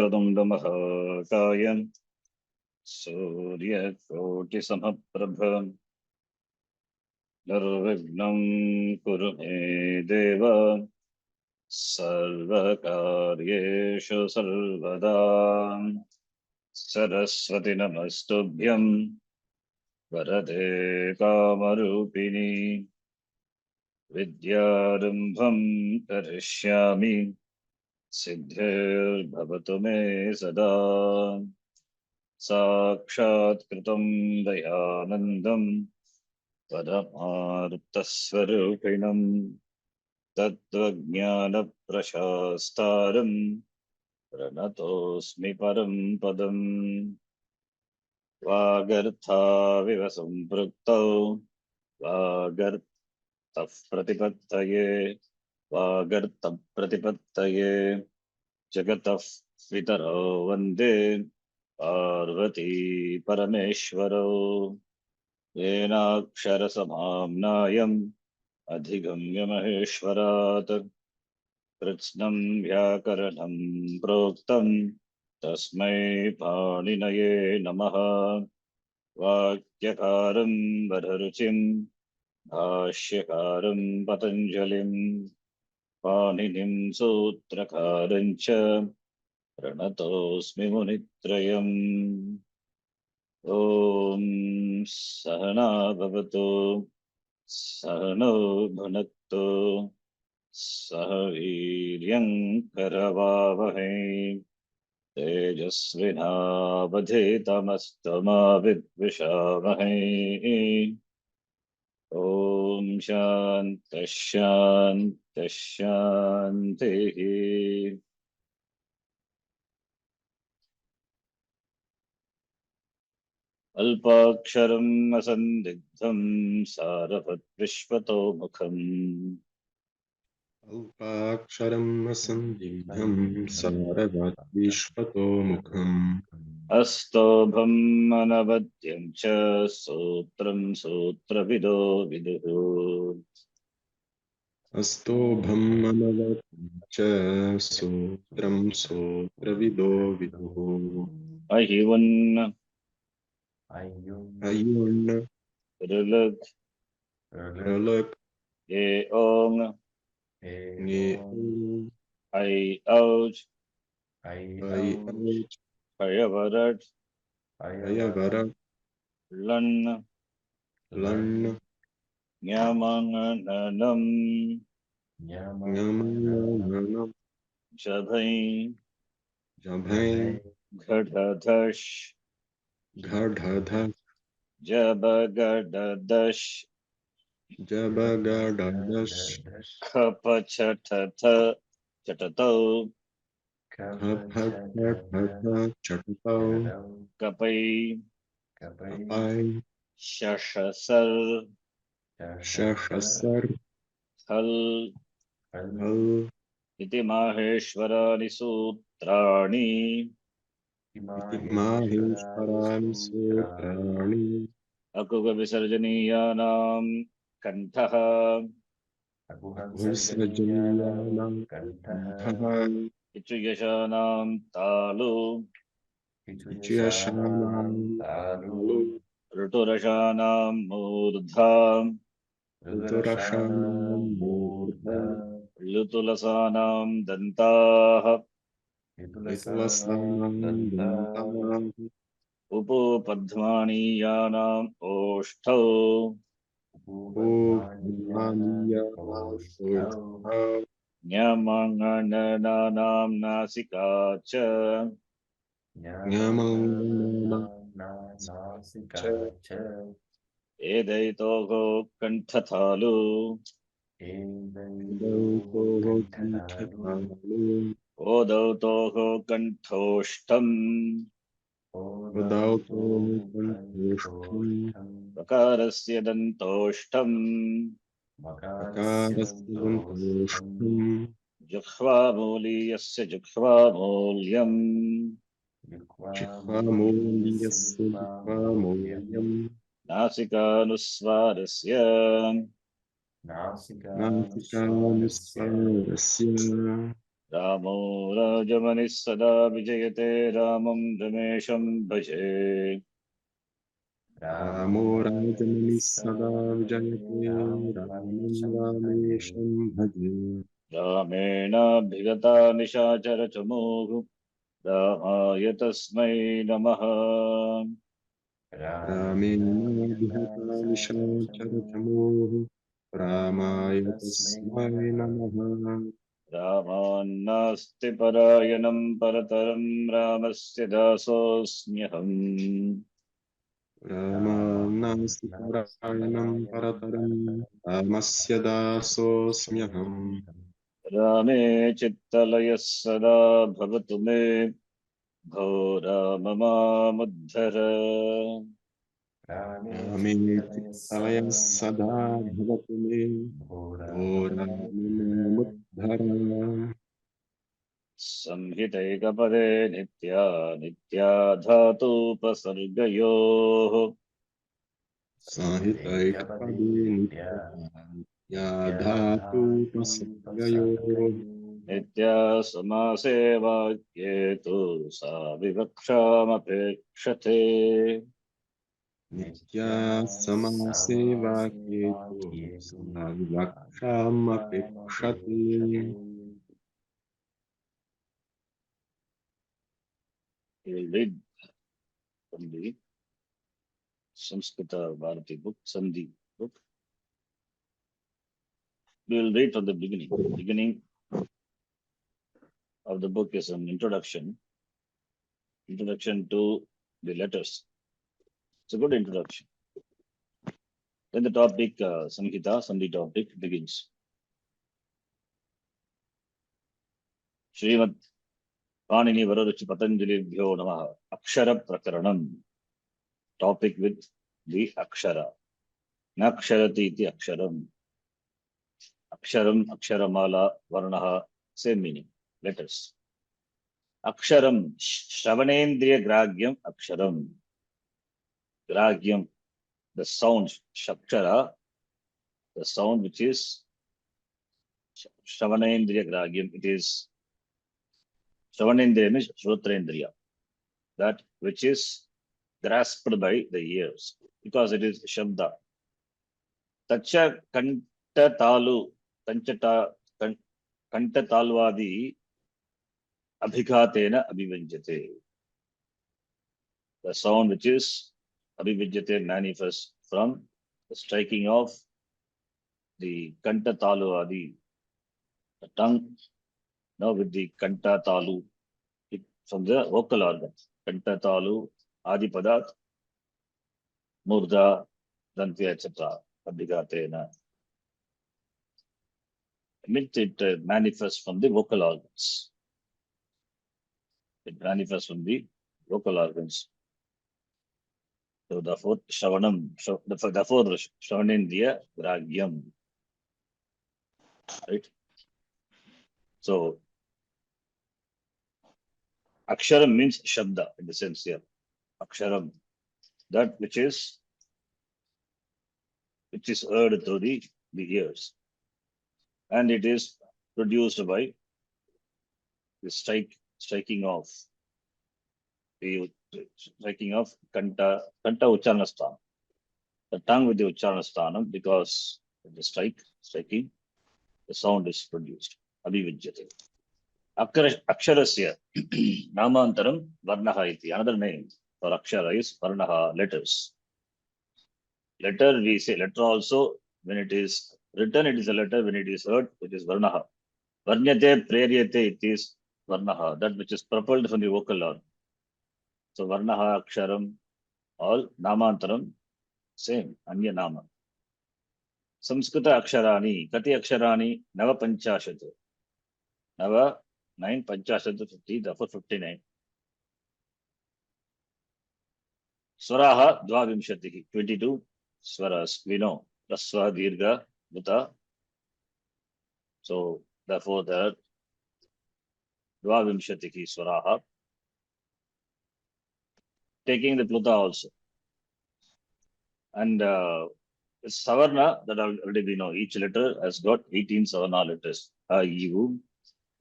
वक्रतुण्डमहाकाय सूर्यकोटिसमप्रभ निर्विघ्नं कुरु मे देव सर्वकार्येषु सर्वदा। सरस्वती नमस्तुभ्यं वरदे कामरूपिणी विद्यारम्भं करिष्यामि सिद्धिर्भवतु मे सदा। साक्षात्कृतं दयानन्दं परमार्थस्वरूपिणं तत्त्वज्ञानप्रशास्तारं प्रणतोऽस्मि परं पदम्। वागर्थाविव सम्पृक्तौ वागर्थः प्रतिपत्तये वागर्थप्रतिपत्तये जगतः पितरौ वन्दे पार्वती परमेश्वरौ। येनाक्षरसमाम्नायम् अधिगम्य महेश्वरात् कृत्स्नं व्याकरणं प्रोक्तं तस्मै पाणिनये नमः। वाक्यकारं वररुचिं भाष्यकारं पतञ्जलिं पाणिनिं सूत्रकारं च प्रणतोऽस्मि मुनित्रयम्। ॐ सहना भवतु सहनौ भुनक्तु सह वीर्यं करवावहै तेजस्विनावधीतमस्तु मा विद्विषावहै। ॐ शान्तिः शान्तिः शान्तिः। अल्पाक्षरम् असन्दिग्धं सारवद्विश्वतोमुखम् अल्पाक्षरम् असन्दिग्धम् सारवद्विश्वतोमुखम् अस्तोभम् अनवद्यं च सूत्रं सूत्रविदो विदुः। अस्तोभम् अनवद्यं च सूत्रम् सूत्रविदो विदुः। अहिवन् अयुन् ऋलग् ऋलक् ये ओङ् ङे ऐ औच् ऐ औच् हयवरट् हयवरट् लन् लन् ञमङननम् ङमङनम् झभै झभै घढधश् घढधश् जबगडदश् जबगडदश् खपछठथ चटतौ खफखठथ चटतौ कपै कपै शशसर् शशसर् हल् हल् इति माहेश्वराणि सूत्राणि इति माहेश्वराणि सूत्राणि अकुकविसर्जनीयानां कण्ठः अकुविसर्जनीयानां कण्ठः इचुयशानां तालु इचयशानां तालु ऋटुरशानां मूर्धा ऋतुरशानां मूर्धा लुतुलसानां दन्ताः वितुलसानां दन्ताः उपपध्मानीयानाम् ओष्ठौ उपपद्मानीयानाम् ओष्ठौ ञमङणनानां नासिका च ङमङणनानां नासिका च एदैतोः कण्ठतालु एदैतोः कण्ठतालु ओदौतोः कण्ठोष्ठम् उदातोः कण्ठोष्ठम् प्रकारस्य दन्तोष्ठम् प्रकारस्य दन्तोष्ठम् जुह्वामूलीयस्य जुह्वामूल्यम् जिह्वामूल्यस्य जिह्वामूल्यम् नासिकानुस्वारस्य नासिकानुस्वारस्य रामो राजमनिः सदा विजयते रामं रमेशं भजे रामो राजमनिः सदा विजयते रामं रामेशं भजे रामेणाभिगता निशाचरचमूः रामाय तस्मै नमः रामेणाभिहता निशाचरचमूः रामाय तस्मै नमः रामान्नास्ति परायणं परतरं रामस्य दासोऽस्म्यहम् रामान्नास्ति परायणं परतरं रामस्य दासोऽस्म्यहम् रामे चित्तलयः सदा भवतु मे भो राम मामुद्धर रामे चित्तलयः सदा भवतु मे भो राममामुद्धर संहितैकपदे नित्या नित्या धातुपसर्गयोः संहितैकपदे नित्या धातुपसर्गयोः नित्या समासे वाक्ये तु सा विवक्षामपेक्षते नित्या समासे वाक्ये तु सा विवक्षामपेक्षते We will read from the Sanskrita Bharati book, Sandhi book. We will read from the beginning. The beginning of the book is an introduction to the letters. It's a good introduction. Then the topic, Samhita, Sandhi topic begins. Srimad Panini Vararuchi Patanjalibhyo Namaha Akshara Prakaranam. Topic with the Akshara. Naksharati iti Aksharam. Aksharam, Aksharamala, Varnaha, same meaning. Letters. Aksharam, Shravanendriya Gragyam, Aksharam. Gragyam, the sound, Shakshara, the sound which is Shravanendriya Gragyam, it is Shravanendriya means Shrotrendriya, that which is grasped by the ears, because it is Shabda. Tacha Kanta Talu, Kanta Talvadi Abhikatena Abhivanjate. The sound which is Abhivanjate manifests from the striking of the Kanta Talvadi, the tongue, now with the Kanta Talu, from the vocal organs. Kanta Talu, Adipadat, Murda, Dantya, etc. Abhigatena. It manifests from the vocal organs. It manifests from the vocal organs. So therefore, Shravanam, therefore, Shravanendriya Gragyam. Right? So, Aksharam means Shabda in the sense here. Aksharam, that which is heard through the ears. And it is produced by the striking of Kanta Uchcharanasthanam. The tongue with the Uchcharanasthanam, because of the striking, the sound is produced. Abhivijyate. Aksharasya Namantaram Varnaha iti. Another name for Akshara is Varnaha, letters. Letter, we say letter also, when it is written, it is a letter. When it is heard, it is Varnaha. Varnyate, Praryate, it is Varnaha, that which is propelled from the vocal organ. So Varnaha, Aksharam, all Namantaram, same, Anya Nama. Samskrita Aksharani, Kati Aksharani, Nava Panchashat. Nava, 9, Panchashat, 50, therefore 59. Swaraha, Dvavimshatihi, 22 Swaras, we know. Rasva, Dirga, Buta. So therefore there are Dvavimshatihi Swaraha. Taking the Pluta also. And Savarna, that already we know, each letter has got 18 Savarna letters. A, U,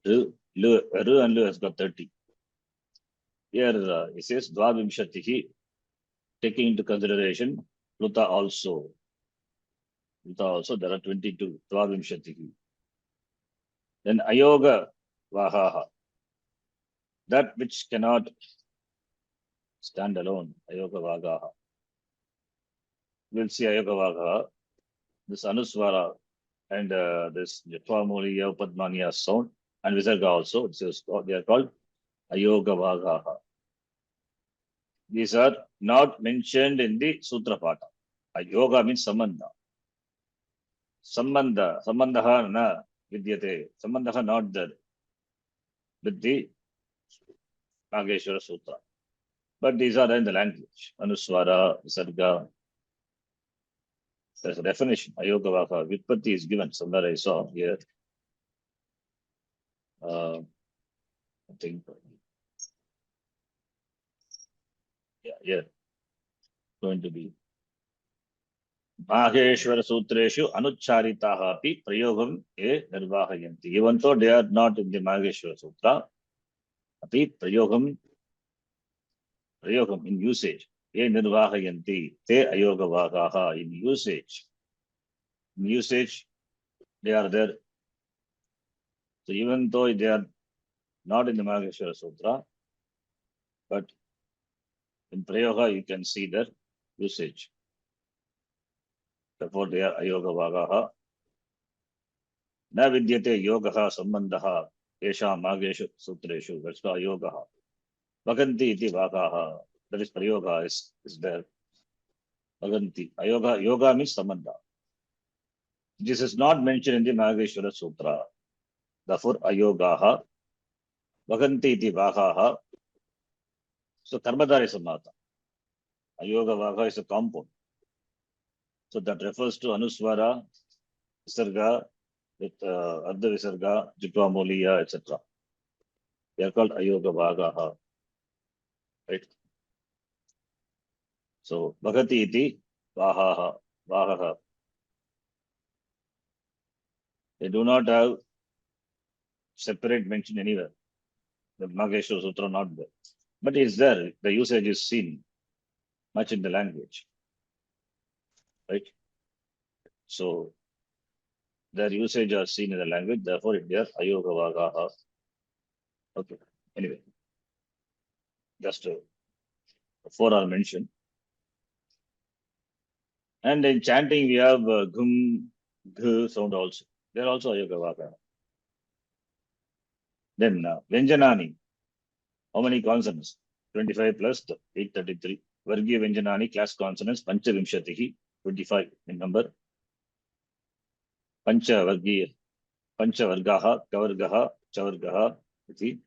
R, Ru and Lu has got 30. Here it says Dvavimshatihi, taking into consideration Pluta also. Pluta also, there are 22. Dvavimshatihi. Then Ayoga Vahaha, that which cannot stand alone. Ayoga Vagaha. We'll see Ayoga Vagaha. This Anuswara and this Jatwamoliya Padmaniya sound and Visarga also. They are called Ayoga Vagaha. These are not mentioned in the Sutra Pata. Yoga means Sambandha. Sambandha na vidyate. Sambandha not there with the Nageshwara Sutra. But these are in the language. Anuswara, Visarga. There's a definition. Ayoga Vaka. Vitpatti is given somewhere I saw here. I think. Yeah. Going to be. Maheshwara Sutreshu Anucharitaha api prayogam e nirvahayanti. Even though they are not in the Maheshwara Sutra, api prayogam in usage. E nirvahayanti. Te ayoga vagaha in usage. In usage, they are there. So even though they are not in the Maheshwara Sutra, but in Prayoga you can see their usage. Therefore they are ayoga vagaha. Na vidyate yogaha sambandaha esha Maheshwara Sutreshu. That's why ayogaha. Vaganti iti vagaha. That is Prayoga is there. Vaganti. Yoga means sambandha. This is not mentioned in the Maheshwara Sutra. Therefore ayogaha. Vaganti iti vagaha. So Karmadhari Samata. Ayoga Vaga is a compound. So that refers to Anuswara, Visarga, with Ardha Visarga, Jitva Moliya, etc. They are called Ayoga Vagaha. Right? So Bhagati iti Vahaha. They do not have separate mention anywhere. The Maheshwara Sutra not there. But it's there. The usage is seen much in the language. Right? So their usage are seen in the language, therefore they are Ayoga Vagaha. Okay. Anyway. Just 4 are mentioned. And in chanting, we have gum, gh sound also. They're also Ayoga Vaka. Then Vyanjanani. How many consonants? 25 plus 833. Vargiya Vyanjanani, class consonants, Pancha Vimshatihi, 25 in number. Pancha Vargiya, Pancha Vargaha, Kavargaha, Chavargaha, iti.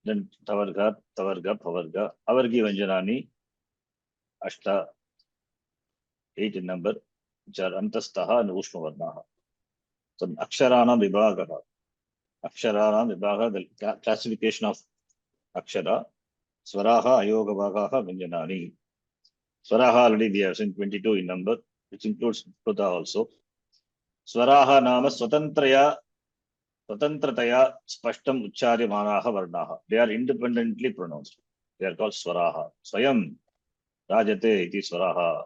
Then Tavarga, Pavarga, Avargiya Vyanjanani, Ashta, 8 in number, which are Antastaha and Ushmavarnaha. So Aksharana Vibhagaha. Aksharana Vibhaga, the classification of Akshara. Swaraha, Ayoga Vagaha, Vyanjanani. Swaraha already we have seen 22 in number, which includes Pruta also. Swaraha Nama Swatantrataya Spashtam Ucharyamanaha Varnaha. They are independently pronounced. They are called Swaraha. Swayam Rajate iti Swaraha.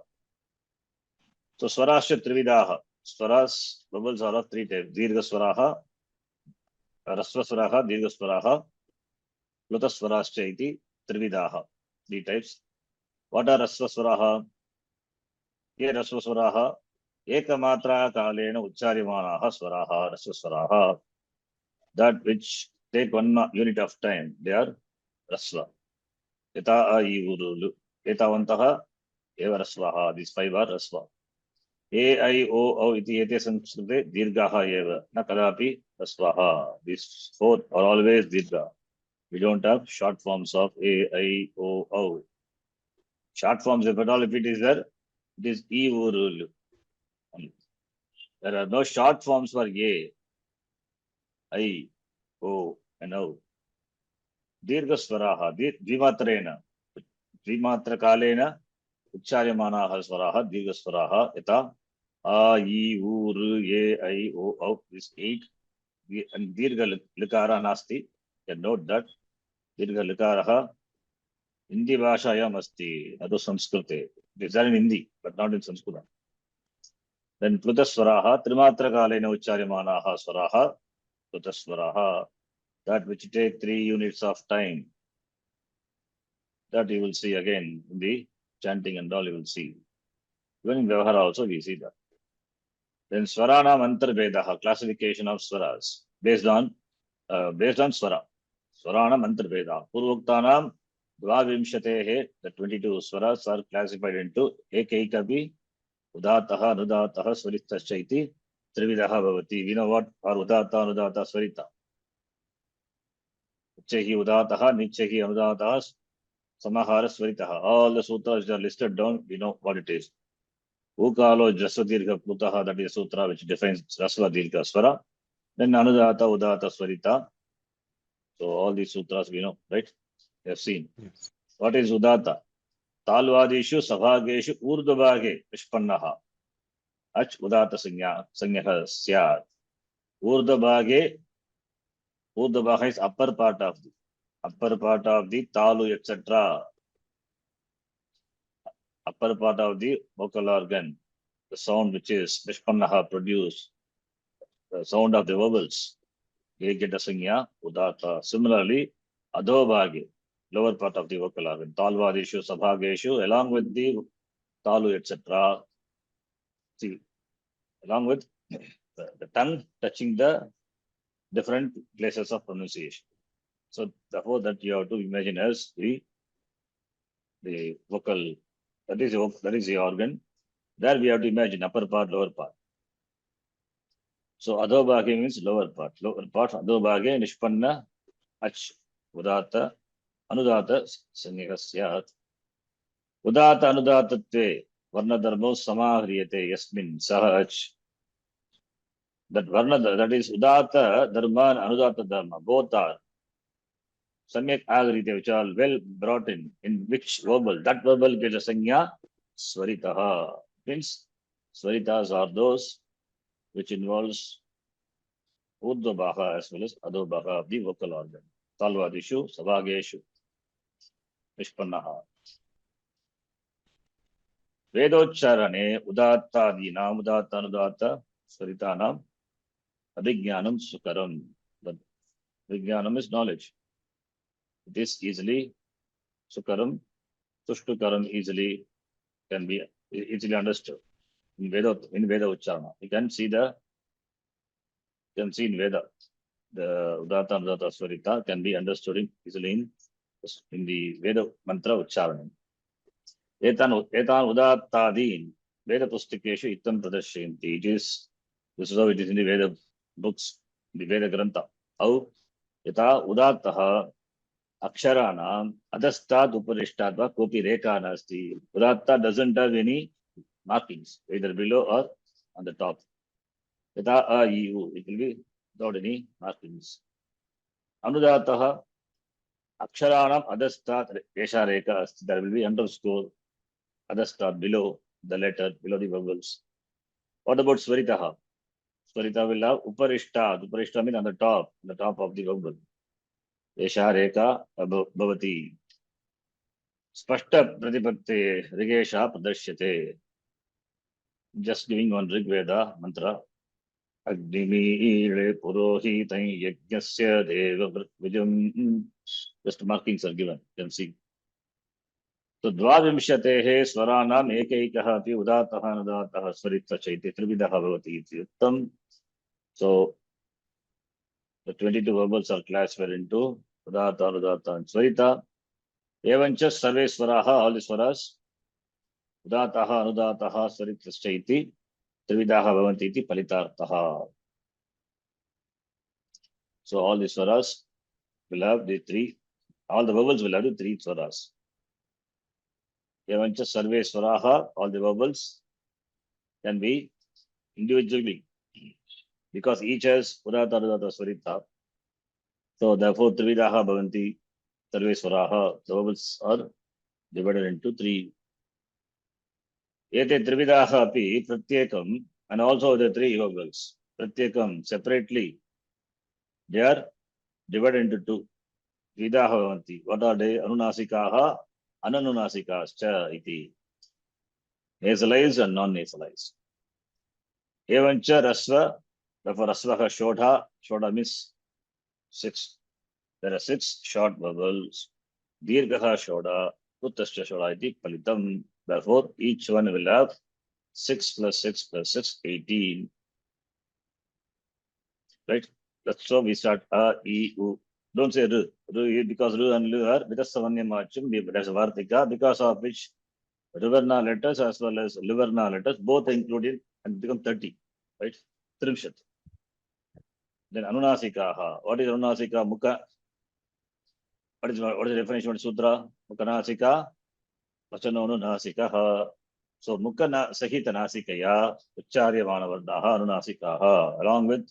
So Swarasya Trividaha. Swaras, bubbles are of 3 types. Dirgha Swaraha, Rasva Swaraha, Dirgha Swaraha, Pluta Swarasya iti Trividaha. 3 types. What are Rasva Swaraha? Ye Rasva Swaraha. Ekamatra Kalena Ucharyamanaha Swaraha, Rasva Swaraha. That which take 1 unit of time, they are Rasva. Yata A I Urulu. Etavantaha Eva Rasvaha. These 5 are Rasva. A I O O iti ete Sanskrite Dirgaha Eva. Na Kadapi Rasvaha. These 4 are always Dirga. We don't have short forms of A I O O. Short forms, if at all, if it is there, it is E Urulu. There are no short forms for A, I, O, and O. Dirgha Swaraha, Dvimatrena, Dvimatra Kalena, Ucharyamanaha Swaraha, Dirgha Swaraha, Yata, A, I, U, R, A, I, O, O, these 8 and dirgha likara nasti. You can note that dirgha likara Hindi bhashayam asti, nadu Sanskrite. It is there in Hindi, but not in Sanskrit. Then Plutaswaraha, Trimatra Kalena Ucharyamanaha Swaraha, Plutaswaraha, that which take 3 units of time. That you will see again in the chanting and all you will see. Even in Vyavahara also we see that. Then Swarana Mantarvedaha, classification of Swaras, based on Swara. Swarana Mantarveda. Purvoktanam Dvavimshatehe, the 22 Swaras are classified into Ekaikapi, Udataha, Nudataha, Swaritachaiti, Trividaha Bhavati. We know what are Udata, Nudata, Swarita. Uchehi Udataha, Nichehi Anudataha, Samahara Swaritaha. All the sutras are listed down, we know what it is. Ukalo Jasvadirgha Plutaha, that is a sutra which defines Rasvadirgha Swara. Then Anudata, Udata, Swarita. So all these sutras we know, right? We have seen. Yes. What is Udata? Talvadishu Savhageshu Urdvabhage Vishpannaha. Ach Udata Sanyaha Syat. Urdvabhage is upper part of the Talu, etc. Upper part of the vocal organ. The sound which is Vishpannaha produced. The sound of the vowels. Sanya, Udata. Similarly, Adobhage, lower part of the vocal organ. Talvadishu, Sabhageshu, along with the Talu, etc. See, along with the tongue touching the different places of pronunciation. So, therefore, that you have to imagine as the vocal, that is the organ. There we have to imagine upper part, lower part. So, Adobhage means lower part. Lower part, Adobhage, Nishpanna, Ach, Udata, Anudata, Sanyasya. Udata Anudatatve, Varna Dharmo Samahriyate, Yasmin, Sahaj. That Varna, that is Udata Dharma and Anudata Dharma, both are Samyak Agrite, which are well brought in which verbal? That verbal gets a Sanya, Swaritaha. Means Swaritas are those which involves Urdhvaha as well as Adobhaha of the vocal organ. Talvadishu, Savhageshu, Vishpannaha. Vedocharane Udattadinam Udatta Anudata Svaritanam Abhijnanam Sukaram. The Vijnanam is knowledge. It is easily Sukaram, Tushtukaram easily can be easily understood in Veda Ucharana. You can see in Veda the Udatta Anudata Swarita can be understood easily in the Veda mantra Ucharana. Etan Udattadin Veda Pustikeshu Itam Pradashyanti. This is how it is in the Veda books, the Veda Grantha. How Yata Udattaha Aksharana Adastad Uparishtat va Kopi Rekha Nasti. Udatta doesn't have any markings, either below or on the top. Yata A I U, it will be without any markings. Anudattaha Aksharanam Adastad Resha Rekha Asti. There will be underscore Adastad below the letter, below the vowels. What about Swaritaha? Swarita will have Uparishta. Uparishta means on the top of the vowel. Resha Rekha Bhavati. Spashta Pratipatti Rigesha Pradashyate. Just giving on Rig Veda mantra. Agnimire Purohitai Yajnasya Deva Vijam. Just markings are given. You can see. So Dvavimshatehe Swaranam Ekaikaha Api Udataha Anudataha Swarita Chaiti Trividaha Bhavati iti Uttam. So the 22 verbals are classified into Udata, Anudata, and Swarita. Evancha Sarve Swaraha, all the Swaras. Udataha, Anudataha, Swarita Chaiti Trividaha Bhavanti iti Palitartaha. So all the Swaras will have the three, all the vowels will have the three Swaras. Evancha Sarve Swaraha, all the vowels can be individually, because each has Udata, Anudata, Swarita. So therefore, Trividaha Bhavanti, Sarve Swaraha, the vowels are divided into three. Ete Trividaha api Pratyekam, and also the three vowels. Pratyekam separately. They are divided into two. Vidaha bhavanti. What are they? Anunasikaha, ananunasikaschа iti. Nasalized and non-nasalized. Evancha rasva, therefore rasvaha shodha. Shodha means 6. There are 6 short vowels. Dirghaha shodha, uttascha shodha iti palitam. Therefore, each one will have 6 plus 6 plus 6, 18. Right? That's so we start a, e, u. Don't say r. R because r and l are vitasavanya machum. There's a vartika because of which Riverna letters as well as Liverna letters both are included and become 30. Right? Trimshat. Then Anunasikaha. What is Anunasika? Mukha. What is the definition of Sutra? Mukhanasika. Vachano Anunasikaha. So Mukha Sahita Nasikaya. Ucharya Vanavardaha Anunasikaha. Along with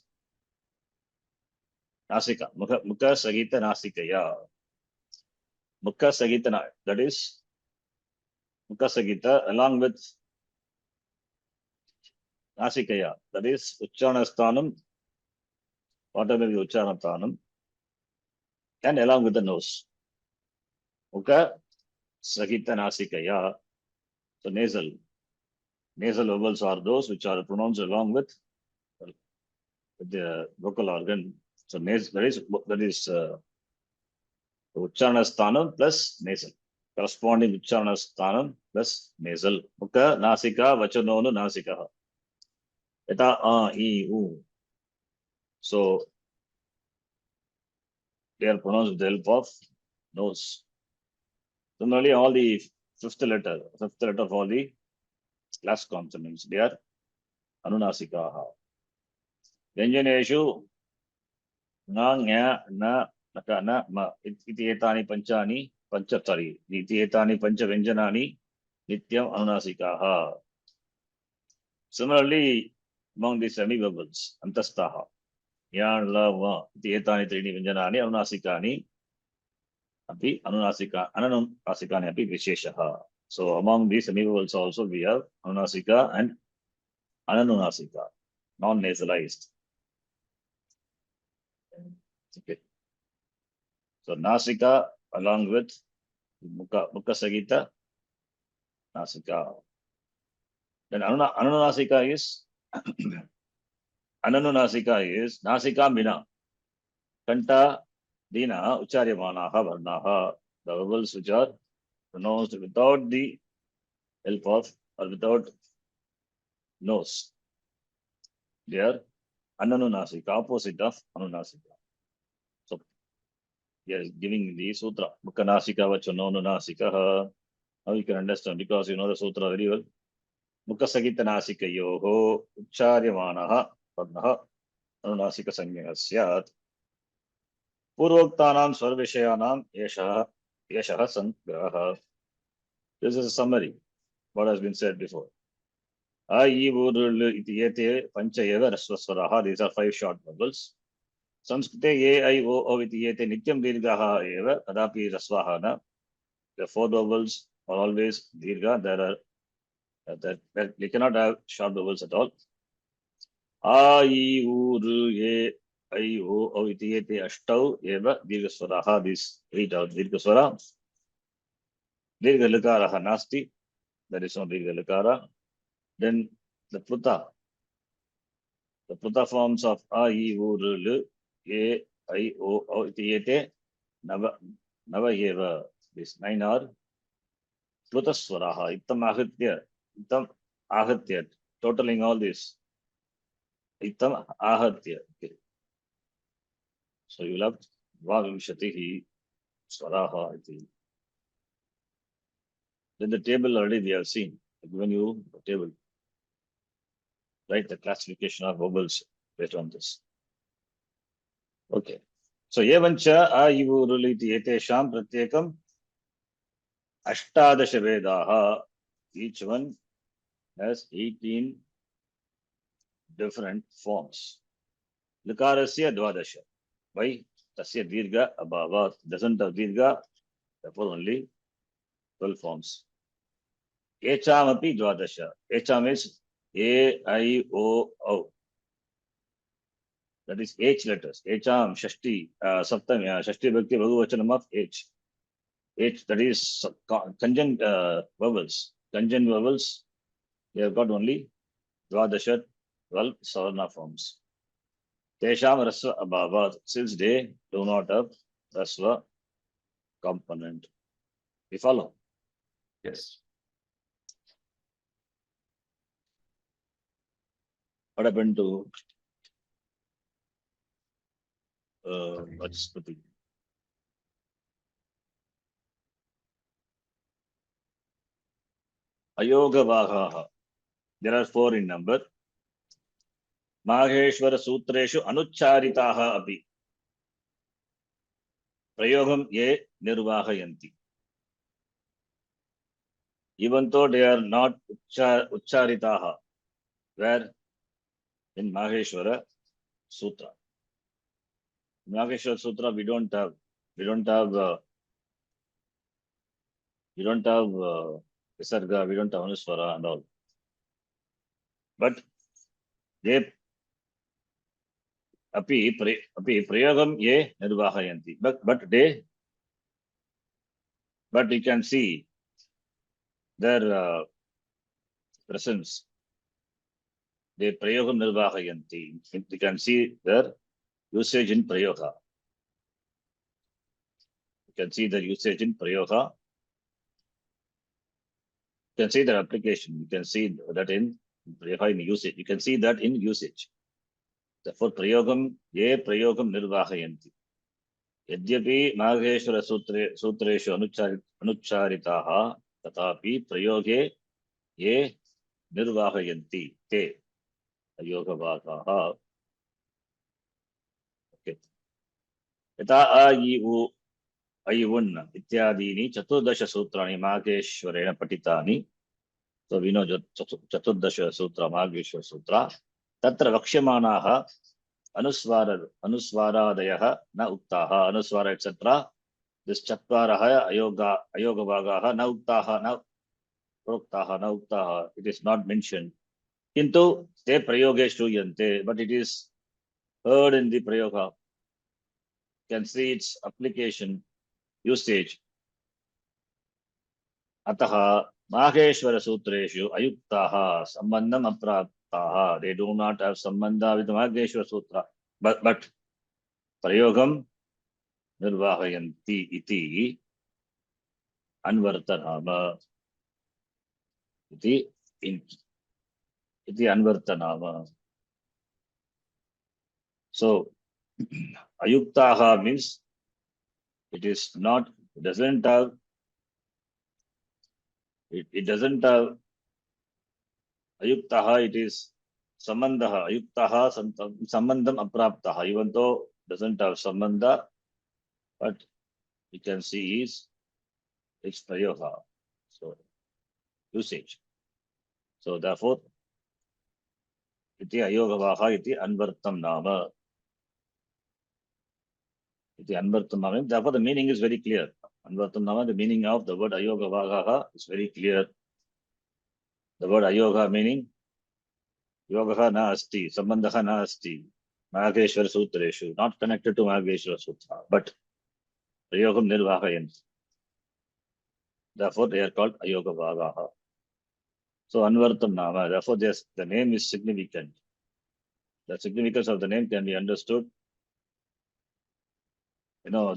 Nasika. Mukha Sahita Nasikaya. Mukha Sahita. That is Mukha Sahita along with Nasikaya. That is Uchanasthanam. Whatever the Uchanasthanam. And along with the nose. Mukha Sahita Nasikaya. So nasal. Nasal vowels are those which are pronounced along with the vocal organ. So that is Ucharana Sthanam plus nasal. Corresponding Ucharana Sthanam plus nasal. Mukha Nasika Vachanonu Nasikaha. Eta a e u. So they are pronounced with the help of nose. Similarly, all the fifth letter of all the last consonants, they are Anunasikaha. Vyanjaneshu na, nya, na, naka, na, ma. Iti etani panchani, panchattari. Iti etani pancha vyanjanani, nityam anunasikaha. Similarly, among the semi-vowels, antastaha. Yan, la, va. Iti etani trini vyanjanani, anunasikani. Api anunasika, ananunasikani api visheshaha. So among these semi-vowels also we have anunasika and ananunasika, non-nasalized. Okay. So Nasika along with Mukha Sagita, Nasika. Then Ananunasika is Nasika Mina. Kanta Dina Ucharyamanaha Varnaha. The vowels which are pronounced without the help of or without nose. They are Ananunasika, opposite of Anunasika. So he is giving the sutra. Mukhanasika Vachanonunasika. Now you can understand because you know the sutra very well. Mukhasagitanasikayoho Ucharyamanaha Varnaha Anunasika Sanyah Syat. Purvoktanam Svarvishayanam Yeshaha Sangraha. This is a summary. What has been said before. A, E, U, R, iti ete pancha eva rasvasvaraha. These are 5 short vowels. Sanskrite A, I, O iti ete nityam dirghaha eva kadapi rasvaha na. The 4 vowels are always dirgha. There are that we cannot have short vowels at all. A, I, U, R, E, I, O iti ete ashtau eva dirghasvaraha. These 8 are dirghasvara. Dirgha lakaraha nasti. There is no dirgha lakara. Then the Pluta forms of A, I, U, R, L, E, I, O, iti ete Nava eva. These 9 are Plutaswaraha. Ittam ahitya. Totaling all this. Ittam ahitya. Okay. So you will have Vavimshatihi Swaraha iti. Then the table already we have seen. I've given you the table. Right, the classification of vowels based on this. Okay. So evancha a ivu ruliti etesham pratyekam ashtadasha vedaha. Each one has 18 different forms. Likarasya dvadasha. Why? Tasya dirgha abhavat. Doesn't have dirgha, therefore only 12 forms. Echam api dvadasha. Echam is A, I, O, O. That is H letters. Ham, Shashti, Saptami, Shashti Bhakti, Bhagavachanam of H. H, that is conjunct vowels. Conjunct vowels, they have got only Dvadasha, 12 Savarna forms. Tesham Rasva Abhavat, since they do not have Rasva component. We follow? Yes. What happened to what's the thing? Ayogavahaha. There are 4 in number. Maheshwara Sutreshu Anucharitaha Api. Prayogam ye nirvahayanti. Even though they are not Ucharitaha, where in Maheshwara Sutra. In Maheshwara Sutra, we don't have Visarga, we don't have Anuswara and all. But they api prayogam ye nirvahayanti. But you can see their presence. They prayogam nirvahayanti. You can see their usage in prayoga. You can see the usage in prayoga. You can see their application. You can see that in prayoga in usage. You can see that in usage. Therefore, prayogam ye prayogam nirvahayanti. Yadyapi Maheshwara Sutreshu Anucharitaha tatapi prayoge ye nirvahayanti te ayogavagaha. Okay. Yata ayivu ayivun ityadini chaturdasha sutrani Maheshwarena patitani. So we know chaturdasha sutra, Maheshwara sutra. Tatra vakshyamanaha anuswaradayah na uktaha. Anuswara etc. This chatvaraha ayoga bhagaha na uktaha na proktaha na uktaha. It is not mentioned. Kintu te prayoge shruyante, but it is heard in the prayoga. You can see its application, usage. Ataha Maheshwara Sutreshu Ayuktaha Sambandham Apraptaha. They do not have Sambandha with Maheshwara Sutra. But Prayogam Nirvahayanti iti Anvartanama. Iti Anvartanama. So Ayuktaha means it is not, it doesn't have Ayuktaha, it is Samandha. Ayuktaha Sambandham Apraptaha. Even though it doesn't have Sambandha, but you can see is it's prayoga. So usage. So therefore, iti ayogavaha iti anvartam nama. Iti anvartam nama. Therefore, the meaning is very clear. Anvartam nama, the meaning of the word ayogavaha is very clear. The word ayoga meaning yogaha na asti, sambandha na asti, Maheshwara Sutreshu, not connected to Maheshwara Sutra, but prayogam nirvahayanti. Therefore, they are called ayogavaha. So anvartam nama. Therefore, the name is significant. The significance of the name can be understood, through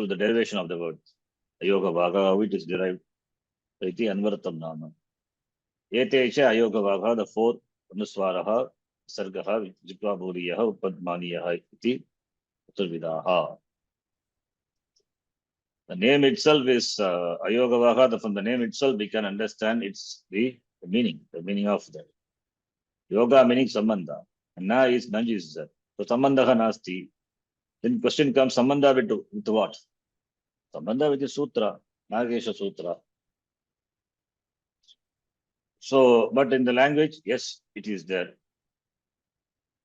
the derivation of the word. Ayoga Bhaga, how it is derived. Iti Anvartam Nama. Etecha Ayoga Bhaga, the 4th Anuswaraha, Sargaha, Jitva Bhuriyaha, Upadmaniyaha, Iti Uturvidaha. The name itself is Ayoga Bhaga. From the name itself, we can understand it's the meaning of that. Yoga meaning Sambandha. And Na is Nanj is that. So Sambandha Nasti. Then question comes, Sambandha with what? Sambandha with the Sutra, Nagesha Sutra. So, but in the language, yes, it is there.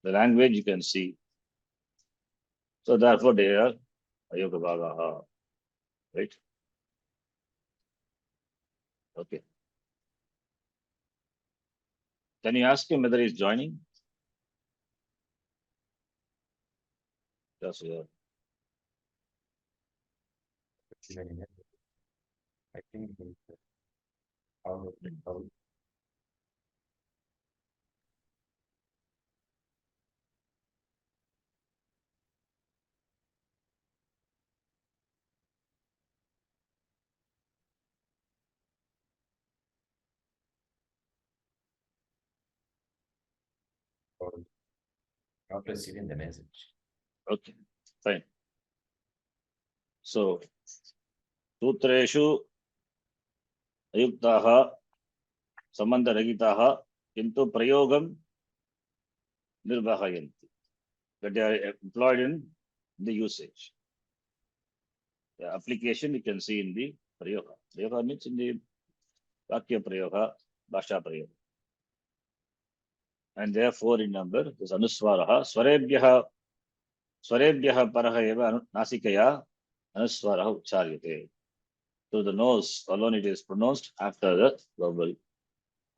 The language you can see. So therefore they are Ayoga Bhagaha. Right? Okay. Can you ask him whether he's joining? Yes, yeah. I think how not receiving the message. Okay, fine. So, सूत्रेषु अयुक्ताः सम्बन्धरहिताः किन्तु प्रयोगं निर्वहयन्ति. That they are employed in the usage. The application you can see in the prayoga. Prayoga means in the vakya prayoga, bhasha prayoga. And therefore in number is anuswaraha swarebhyah paraha eva nasikaya anuswaraha ucharyate. So the nose alone it is pronounced after the vowel.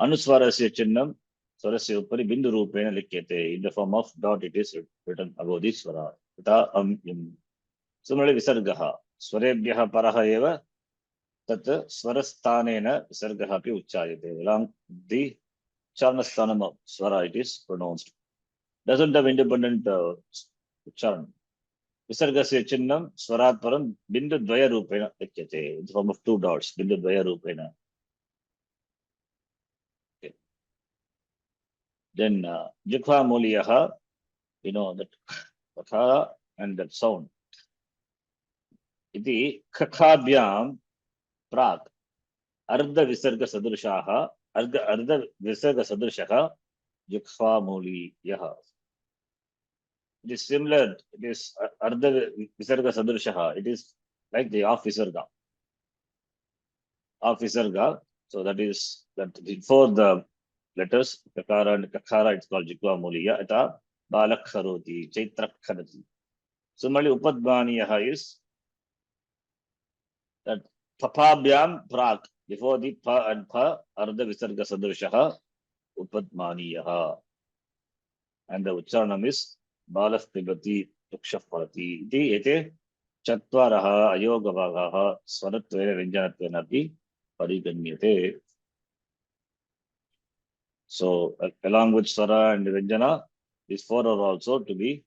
Anuswarasya chinnam swarasya upari bindu rupena likyate. In the form of dot it is written above the swara. Tata im. Similarly visargaha swarebhyah paraha eva tat swarasthanena visargaha api uchayate. Along the charnasthanam of swara it is pronounced. Doesn't have independent ucharana. Visargasya chinnam swarat param bindu dvaya rupena likyate. In the form of two dots, bindu dvaya rupena. Okay. Then jikha muliyaha, you know that katha and that sound. Iti kakhabhyam prak ardha visarga sadrishaha ardha visarga sadrishaha jikha muliyaha. It is similar. It is ardha visarga sadrishaha. It is like the off visarga. Off visarga. So that is that before the letters kakara and kakara it's called jikva muliya. Eta balak kharoti chaitrak kharati. Similarly, upadbaniyaha is that papabhyam prak before the pa and pa ardha visarga sadrishaha upadmaniyaha. And the ucharanam is balas pibati tukshapati. Iti ete चत्वारः अयोगभागाः स्वरत्वेन व्यञ्जनत्वेन अपि परिगण्यते. So along with swara and vyanjana, these four are also to be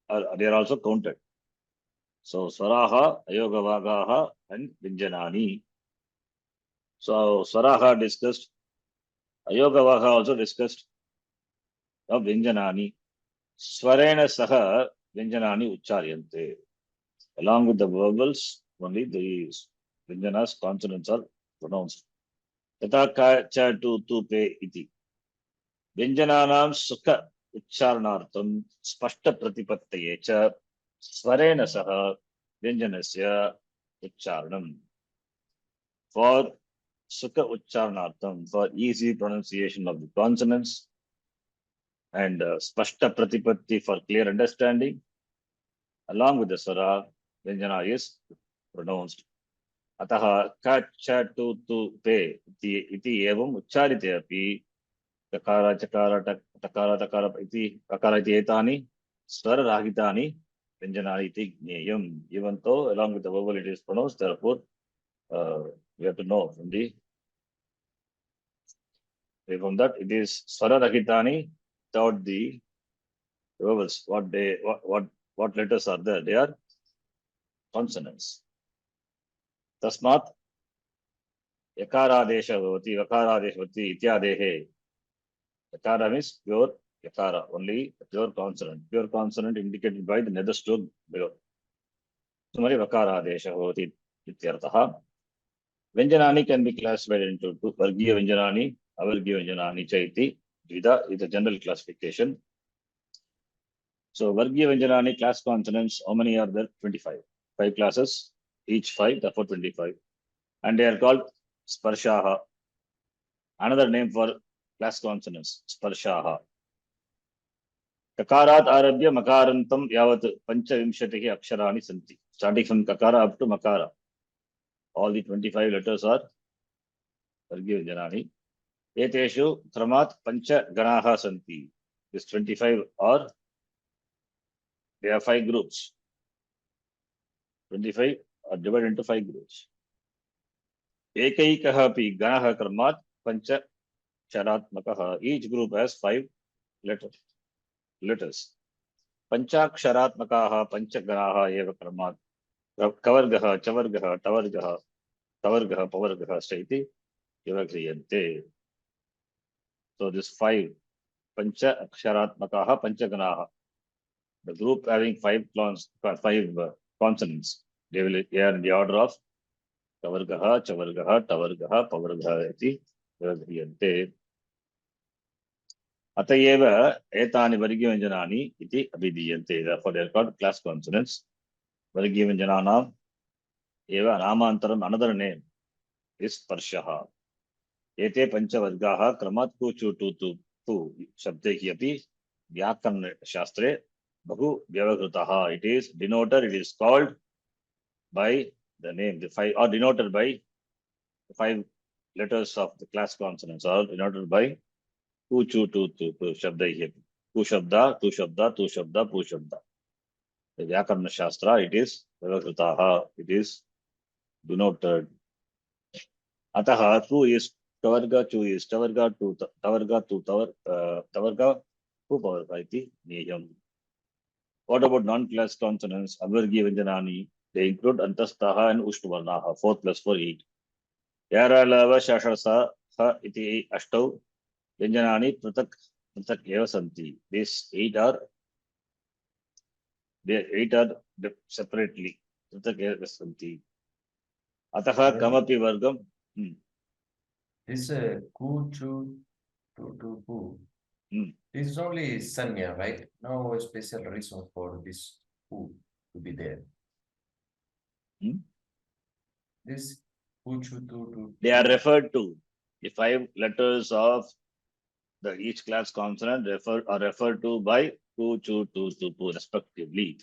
they are also counted. So swaraha, ayogavagaha, and vyanjanani. So swaraha discussed, ayogavaga also discussed, of vyanjanani. Swarena saha vyanjanani ucharyante. Along with the vowels, only the vyanjanas consonants are pronounced. Tata ka cha tu pe iti. व्यञ्जनानां सुख उच्चारणार्थं स्पष्ट प्रतिपत्तये च स्वरेण सह व्यञ्जनस्य उच्चारणम्. For sukha uchcharanartham, for easy pronunciation of the consonants, and spashta pratipatti for clear understanding, along with the swara, vyanjana is pronounced. Ataha ka cha tu pe iti evam uchcharite api Takara, chakara, takara, takara, iti, takara, iti etani, swara rahitani, vyanjanani iti gneyam. Even though along with the vowel it is pronounced, therefore we have to know from that it is swara rahitani without the vowels. What letters are there? They are consonants. Tasmat yakaradesha bhavati, vakaradesha bhavati, ityadehe. Yakara means pure yakara, only pure consonant. Pure consonant indicated by the nether stroke below. Sumari vakara adesha bhavati ityartha. Vyanjanani can be classified into two. Vargiya Vyanjanani, Avargiya Vyanjanani chaiti. Dvida is a general classification. So Vargiya Vyanjanani class consonants, how many are there? 25. 5 classes, each 5, therefore 25. And they are called sparshaha. Another name for class consonants, sparshaha. Kakarat arabhya makarantam yavat panchavimshatihi aksharani santi. Starting from kakara up to makara. All the 25 letters are Vargiya Vyanjanani. Eteshu kramat pancha ganaha santi. This 25 are There are 5 groups. 25 are divided into 5 groups. एकैकः अपि गणः क्रमात् पञ्चाक्षरात्मकः. Each group has 5 letters. पञ्चाक्षरात्मकाः पञ्चगणाः एव क्रमात् कवर्गः चवर्गः टवर्गः तवर्गः पवर्गः इति विवक्रियन्ते. So this 5 pancha aksharatmakaha panchaganaha, the group having 5 consonants, they will appear in the order of kavargaha chavargaha tavargaha pavargaha iti vivakriyante. Atayeva etani vargyavanjanani iti abhidiyante. Therefore they are called class consonants. Vargyavanjananam eva namantaram, another name is parshaha. Ete panchavargaha kramat kuchu tu shabdehi api व्याकरण शास्त्रे बहु व्यवहृतः. It is denoted, it is called by the name, the 5 or denoted by the 5 letters of the class consonants, or denoted by kuchu tu shabdehi. Ku shabda tu shabda tu shabda pu shabda. The व्याकरण shastra, it is व्यवहृतः, it is denoted. अतः tu is tavarga, chu is tavarga, tu tavarga, tu tavarga, pu pavarga iti niyam. What about non-class consonants? Avargya Vyanjanani. They include Antastaha and Ushtuvarnaha. 4 plus 4, 8. Yaralava Shasharsa Ha iti Ashtau. Vyanjanani Pratak eva santi. These 8 are separately. Pratak eva santi. Ataha Kamapi Vargam. This ku, chu, tu, pu. This is only sanya, right? No special reason for this ku to be there. This ku, chu, tu. They are referred to. The 5 letters of the each class consonant are referred to by ku, chu, tu, pu respectively.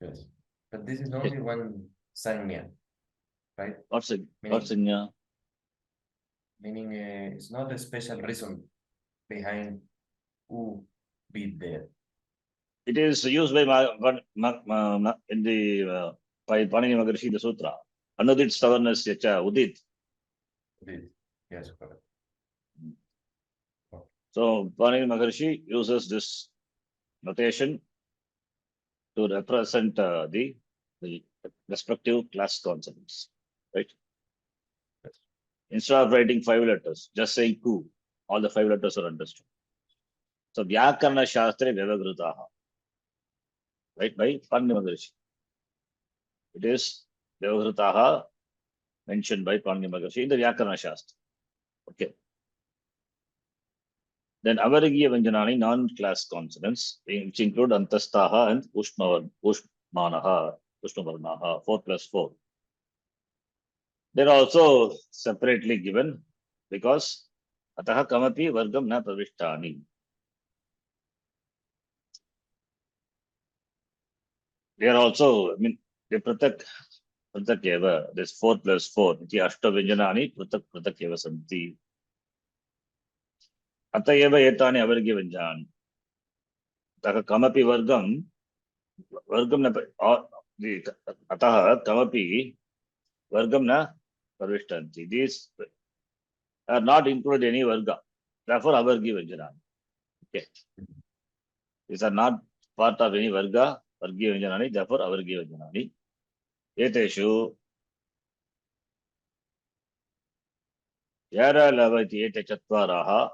Yes, but this is only one sanya, right? What's sanya? Meaning it's not a special reason behind who be there. It is used by in the by Panini Maharshi the Sutra. Anudit Stavarnasya cha Udit. Udit. Yes, correct. So Panini Maharshi uses this notation to represent the respective class consonants, right? Yes. Instead of writing 5 letters, just saying ku, all the 5 letters are understood. So Vyakarna Shastre Vyavagrutaha, right, by Panini Maharshi. It is Vyavagrutaha mentioned by Panini Maharshi in the Vyakarna Shastra. Okay. Then Avaragya Vyanjanani, non-class consonants, which include Antastaha and Ushmanaha, 4 plus 4. They're also separately given because Ataha Kamapi Vargam na Pravishtani. They are also, they pratak eva. There's 4 plus 4. Iti Ashta Vyanjanani pratak eva santi. Atayeva etani avargya vyanjanani. Atah kamapi vargam na atah kamapi vargam na pravishtanti. These are not included any varga. Therefore avargya vyanjanani. Okay. These are not part of any varga. Vargya vyanjanani. Therefore avargya vyanjanani. Eteshu yara lava iti ete chatvaraha.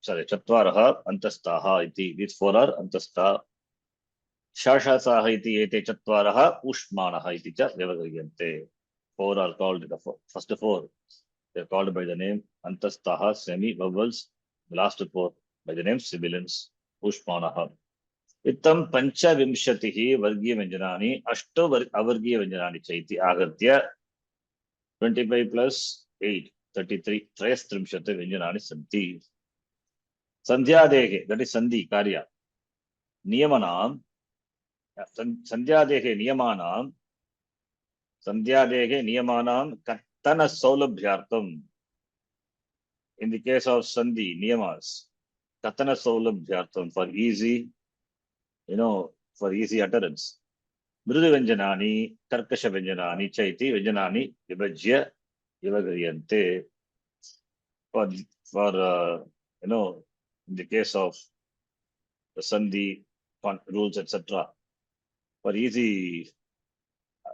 Chatvaraha antastaha iti. These 4 are antastha. Shashasaha iti ete chatvaraha ushmanaha iti cha vyavagriyante. 4 are called, the first 4, they are called by the name antastaha, semi-vowels. The last 4 by the name sibilants, ushmanaha. Ittam pancha vimshatihi vargya vyanjanani, ashto avargya vyanjanani chaiti agartya 25 plus 8, 33, tres trimshate vyanjanani santi. Sandhyadehe, that is sandhi, karya. Niyamanam, Sandhyadehe niyamanam kattana saulabhyartam. In the case of sandhi, niyamas, kattana saulabhyartam, for easy, for easy utterance. Mridu Vyanjanani, Karkasha Vyanjanani, Chaiti Vyanjanani, Vibhajya, Vivagriyante. For, in the case of the Sandhi rules, etc., for easy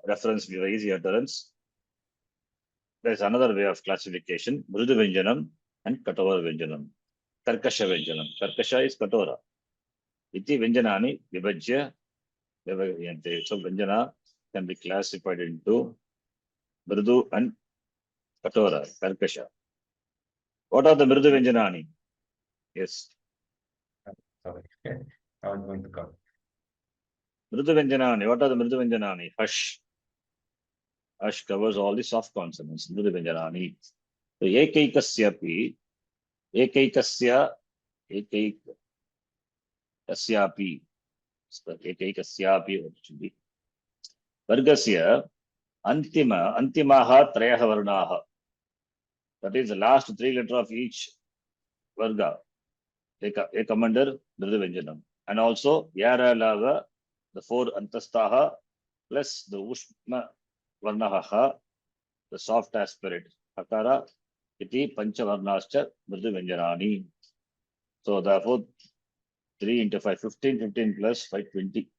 reference, for easy utterance, there's another way of classification, Mridu Vyanjanam and Katora Vyanjanam. Karkasha Vyanjanam. Karkasha is Katora. Iti Vyanjanani, Vibhajya, Vivagriyante. So Vyanjana can be classified into Mridu and Katora, Karkasha. What are the Mridu Vyanjanani? Yes. Sorry, I was going to come. Mridu Vyanjanani. What are the Mridu Vyanjanani? Hush. Hush covers all the soft consonants. Mridu Vyanjanani. So Ekaikasyapi, Ekaikasya, Ekaikasyapi, Ekaikasyapi, what should be? Vargasya, Antimaha Trayaha Varnaha. That is the last three letters of each Varga. Ekam under Mridu Vyanjanam. And also Yara Lava, the four Antastaha plus the Ushma Varnaha, the soft aspirate. Hakara, Iti Panchavarnascha Mridu Vyanjanani. So therefore 3 into 5, 15, 15 plus 5, 20.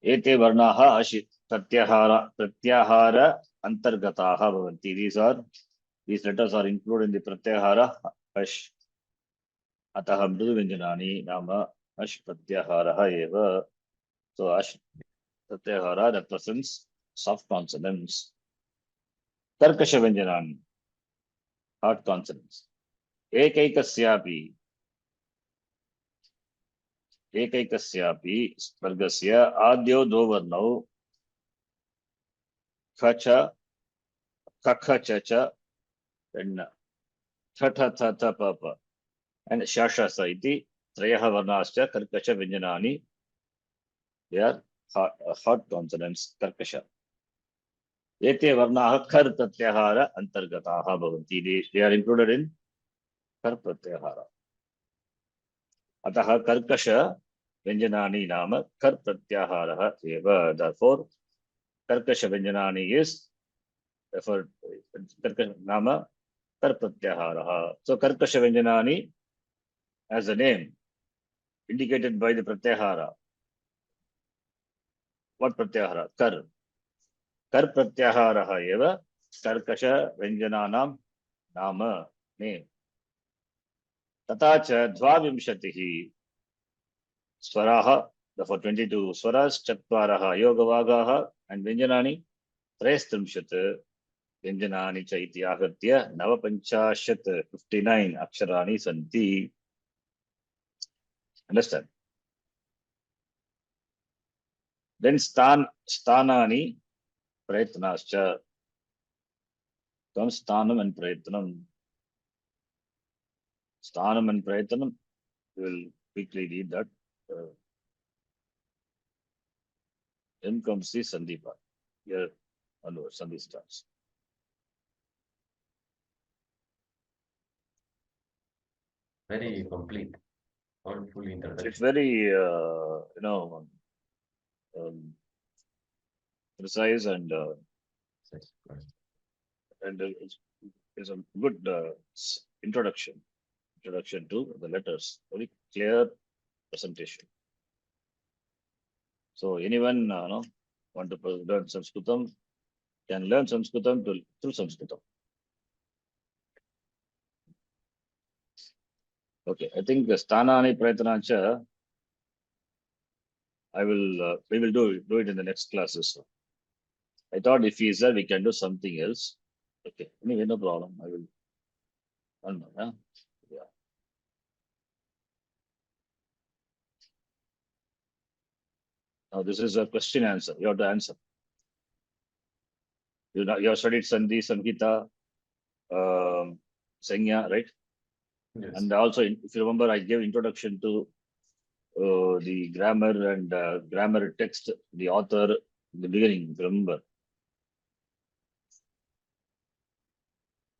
Ete Varnaha Ashi Pratyahara Antargataha Bhavanti. These letters are included in the Pratyahara Ash. Ataha Mridu Vyanjanani Nama Ash Pratyahara Eva. So Ash Pratyahara represents soft consonants. Karkasha Vyanjanani, hard consonants. Ekaikasyapi Vargasya Adyo Dovarnau Kacha Kakha Chacha and Tata Tata Papa and Shasha Saiti Trayaha Varnascha Karkasha Vyanjanani. They are hard consonants. Karkasha. Ete Varnaha Kar Pratyahara Antargataha Bhavanti. They are included in Kar Pratyahara. Ataha Karkasha Vyanjanani Nama Kar Pratyahara Eva. Therefore, Karkasha Vyanjanani is referred Karkasha Nama Kar Pratyahara. So Karkasha Vyanjanani as a name indicated by the Pratyahara. What Pratyahara? Kar. Kar Pratyahara Eva. Karkasha Vyanjananam Nama name. Tatacha Dvavimshatihi Swaraha. Therefore 22 Swaras, Chatvaraha Yogavagaha and Vyanjanani. Trestrimshat Vyanjanani Chaiti Agatya Navapanchashat 59 Aksharani Santi. Understand? Then Stanani Prayatnascha comes Stanam and Prayatnam. Stanam and Prayatnam, we will quickly read that. Then comes the Sandipa. Here, Sandhi starts. Very complete, full introduction. It's very, precise and it's a good introduction to the letters. Very clear presentation. So anyone want to learn Sanskritam can learn Sanskritam through Sanskritam. Okay, I think Sthanani Prayatnancha, we will do it in the next classes. I thought if he is there, we can do something else. Okay, anyway, no problem. I will. Yeah. Now this is a question answer. You have to answer. You have studied Sandhi, Samhita, Sanya, right? Yes. And also, if you remember, I gave introduction to the grammar and grammar text, the author in the beginning, if you remember.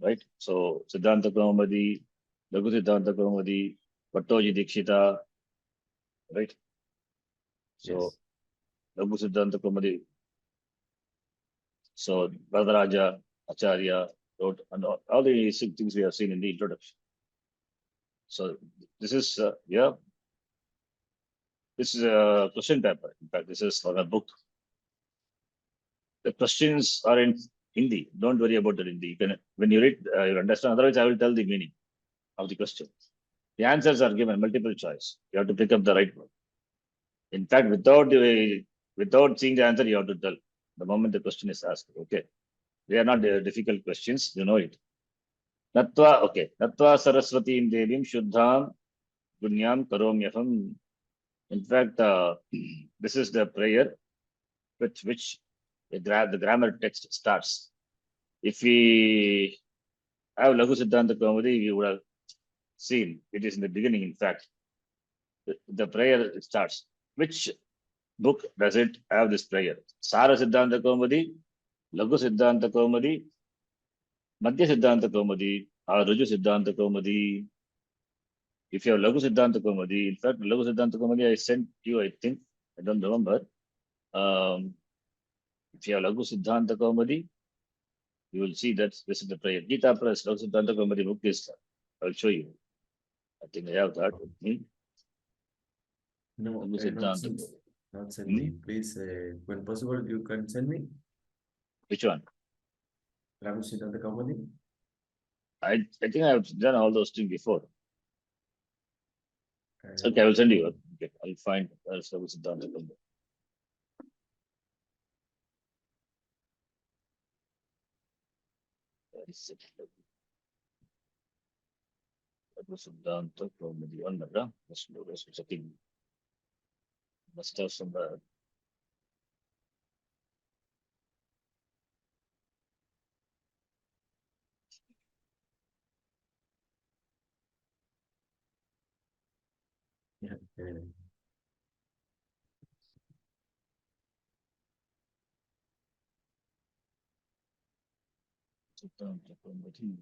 Right? So, Siddhanta Kaumadi, Laghu Siddhanta Kaumadi, Pattoji Dikshita, right? So, Laghu Siddhanta Kaumudi. So, Varadaraja, Acharya wrote, and all the things we have seen in the introduction. So, this is, this is a question paper. In fact, this is for a book. The questions are in Hindi. Don't worry about the Hindi. You can, when you read, you understand. Otherwise, I will tell the meaning of the question. The answers are given multiple choice. You have to pick up the right one. In fact, without seeing the answer, you have to tell the moment the question is asked. Okay, they are not difficult questions. You know it. Natva, okay. Natva Saraswatim Devim Shuddham Gunyam Karomyaham. In fact, this is the prayer with which the grammar text starts. If we have Laghu Siddhanta Kaumudi, we would have seen it is in the beginning. In fact, the prayer starts. Which book does it have this prayer? Sara Siddhanta Kaumudi, Laghu Siddhanta Kaumudi, Madhya Siddhanta Kaumudi, or Ruju Siddhanta Kaumudi. If you have Laghu Siddhanta Kaumudi, in fact, Laghu Siddhanta Kaumudi I sent you, I think, I don't remember. If you have Laghu Siddhanta Kaumudi, you will see that this is the prayer. Gita Press, Laghu Siddhanta Kaumudi book is, I'll show you. I think I have that with me. No, Laghu Siddhanta. not send me. Please, when possible, you can send me. Which one? Laghu Siddhanta Kaumudi. I think I have done all those things before. Okay, I will send you. Okay, I'll find Laghu Siddhanta Kaumudi. Laghu Siddhanta Kaumudi. One minute, just checking. Must have some. Yeah. Siddhanta Kaumudi.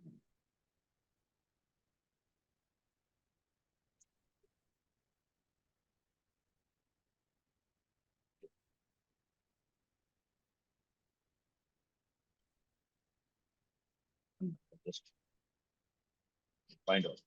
Just find out.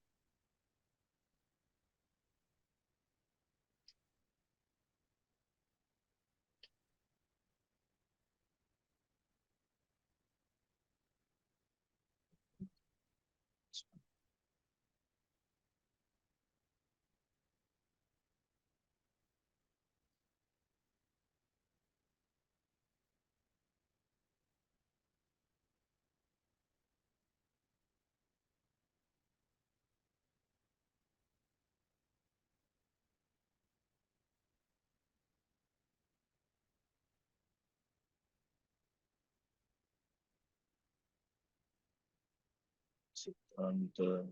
Siddhanta.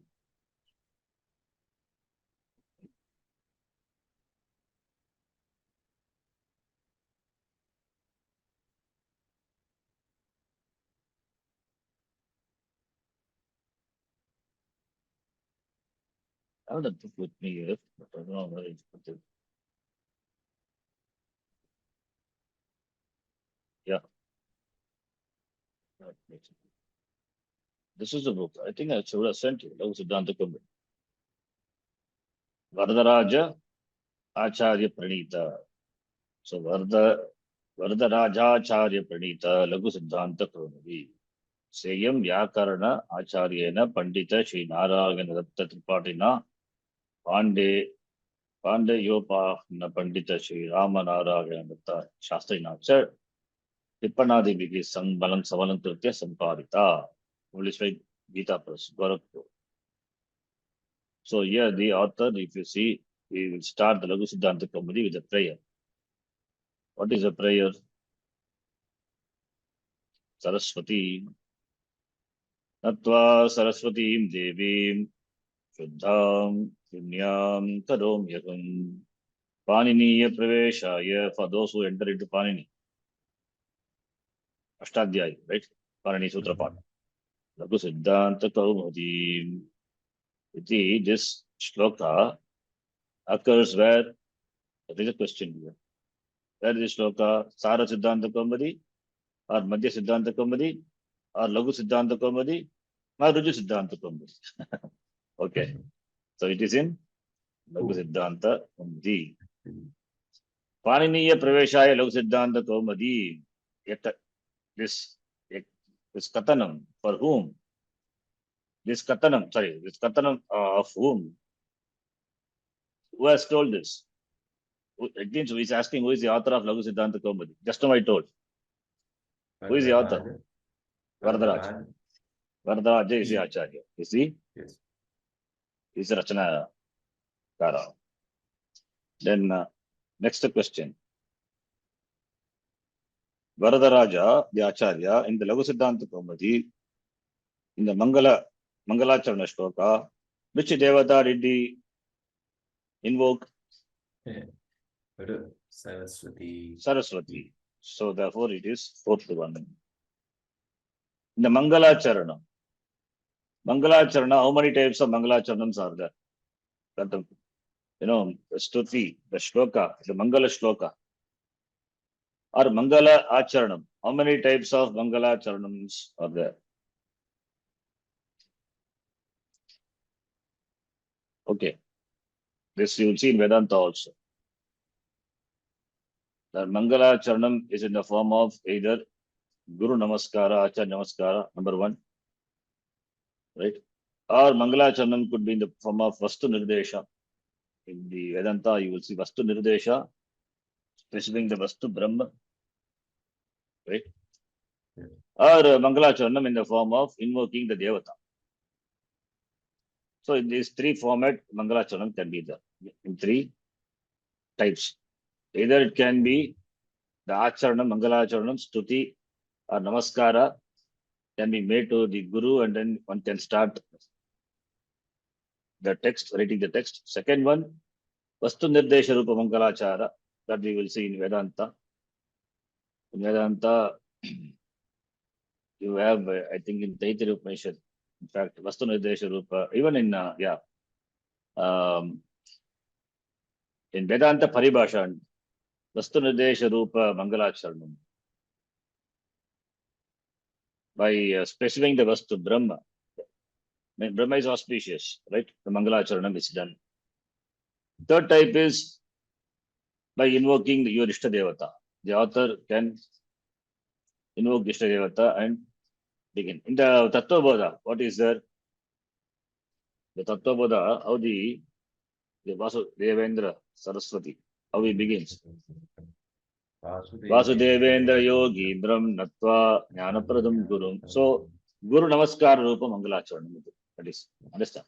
I have the book with me here, but I don't know where it's put it. Yeah. This is the book. I think I should have sent you. Laghu Siddhanta Kaumudi. Varadaraja Acharya Pranita. So Varadaraja Pranita Laghu Siddhanta Kaumudi. Seyam Vyakarana Acharyena Pandita Sri Narayana Datta Tripatina Pande Pandayopahana Pandita Sri Rama Narayana Datta Shastrina. Sir, Tippanadiviki Balang Savalang Trutya Samparita. Published by Gita Press, Gorakhpur. So here the author, if you see, we will start the Laghu Siddhanta Kaumudi with a prayer. What is a prayer? Saraswati. Natva Saraswatim Devim Shuddham Punyam Kadomyakam. Paniniya Praveshaya, for those who enter into Panini. Ashtadhyaya, right? Panini Sutra Pata. Laghu Siddhanta Kaumudi. This shloka occurs where there is a question here. Where is the shloka? Sara Siddhanta Kaumadi, or Madhya Siddhanta Kaumadi, or Lagu Siddhanta Kaumadi, or Ruju Siddhanta Kaumadi. Okay. So it is in Lagu Siddhanta Kaumadi. Paniniya Praveshaya Lagu Siddhanta Kaumadi. This Katanam, for whom? This Katanam of whom? Who has told this? It means he's asking who is the author of Lagu Siddhanta Kaumadi. Just now I told. Who is the author? Varadaraj. Varadaraj is the Acharya. You see? Yes. He's the Rachana Kara. Then next question. Varadaraja, the Acharya, in the Lagu Siddhanta Kaumadi, in the Mangalacharana Shloka, which Devata did he invoke? Saraswati. Saraswati. So therefore it is fourth one. In the Mangalacharana, how many types of Mangalacharanams are there? You know, the Stuti, the Shloka, the Mangala Shloka, or Mangala Acharanam. How many types of Mangala Charanams are there? Okay. This you will see in Vedanta also. The Mangala Charanam is in the form of either Guru Namaskara, Acharya Namaskara, number one, right? Or Mangala Charanam could be in the form of Vastu Nirdesha. In the Vedanta, you will see Vastu Nirdesha, specifying the Vastu Brahma, right? Or Mangala Charanam in the form of invoking the Devata. So in these three formats, Mangala Charanam can be there in three types. Either it can be the Acharanam, Mangala Charanam, Stuti, or Namaskara can be made to the Guru, and then one can start the text, writing the text. Second one, Vastu Nirdesha Rupa Mangalachara, that we will see in Vedanta. In Vedanta, you have, I think, in Taittiriya Upanishad, in fact, Vastu Nirdesha Rupa, even in, in Vedanta Paribhasha, Vastu Nirdesha Rupa Mangalacharanam. By specifying the Vastu Brahma. Brahma is auspicious, right? The Mangalacharanam is done. Third type is by invoking your Ishta Devata. The author can invoke Ishta Devata and begin. In the Tattva Bodha, what is there? The Tattva Bodha, how the Vasudevendra Saraswati, how he begins. Vasudevendra Yogi Brahm Natva Jnanapradam Gurum. So, Guru Namaskar Rupa Mangalacharanam. That is, understand?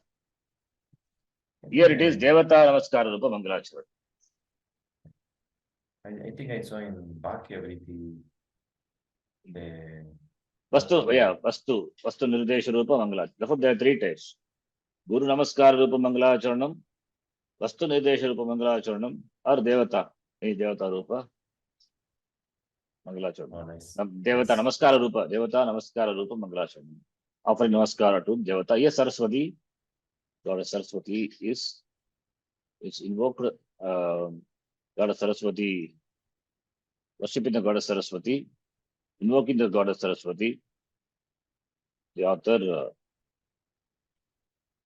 Here it is Devata Namaskar Rupa Mangalacharanam. I think I saw in Bhakyavriti the Vastu Nirdesha Rupa Mangalacharanam. Therefore, there are three types. Guru Namaskar Rupa Mangalacharanam, Vastu Nirdesha Rupa Mangalacharanam, or Devata. Devata Rupa Mangalacharanam. Oh, nice. Devata Namaskara Rupa Mangalacharanam. Offering Namaskara to Devata. Yes, Saraswati, Goddess Saraswati is invoked. Goddess Saraswati, worshipping the Goddess Saraswati, invoking the Goddess Saraswati. The author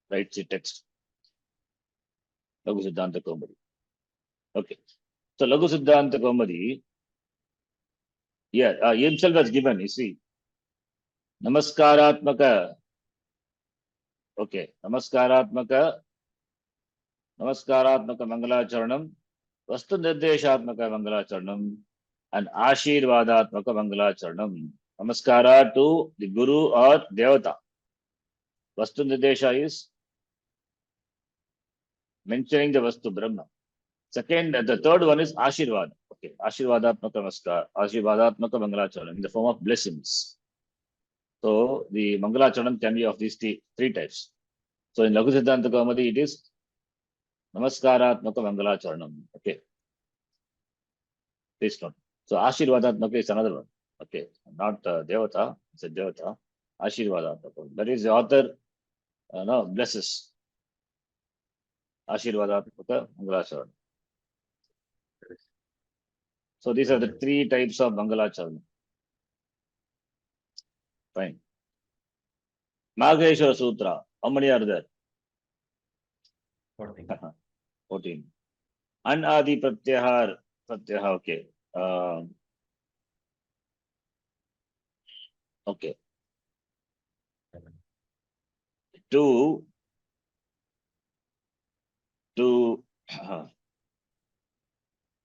writes the text. Lagu Siddhanta Kaumadi. Okay. So Lagu Siddhanta Kaumadi, yeah, himself has given, you see. Namaskaratmaka. Okay. Namaskaratmaka Mangalacharanam, Vastu Nirdeshatmaka Mangalacharanam, and Ashirvadatmaka Mangalacharanam. Namaskara to the Guru or Devata. Vastu Nirdesha is mentioning the Vastu Brahma. Second, the third one is Ashirvad. Okay, Ashirvadatmaka Namaskar, Ashirvadatmaka Mangalacharanam in the form of blessings. So the Mangalacharanam can be of these three types. So in Lagu Siddhanta Kaumadi, it is Namaskaratmaka Mangalacharanam. Okay. Please note. So Ashirvadatmaka is another one. Okay. Not Devata, it's a Devata. Ashirvadatmaka. That is the author blesses. Ashirvadatmaka Mangalacharanam. So these are the 3 types of Mangalacharana. Fine. Magheshwara Sutra. How many are there? 14. 14. Anadi Pratyahar. Okay. Okay. To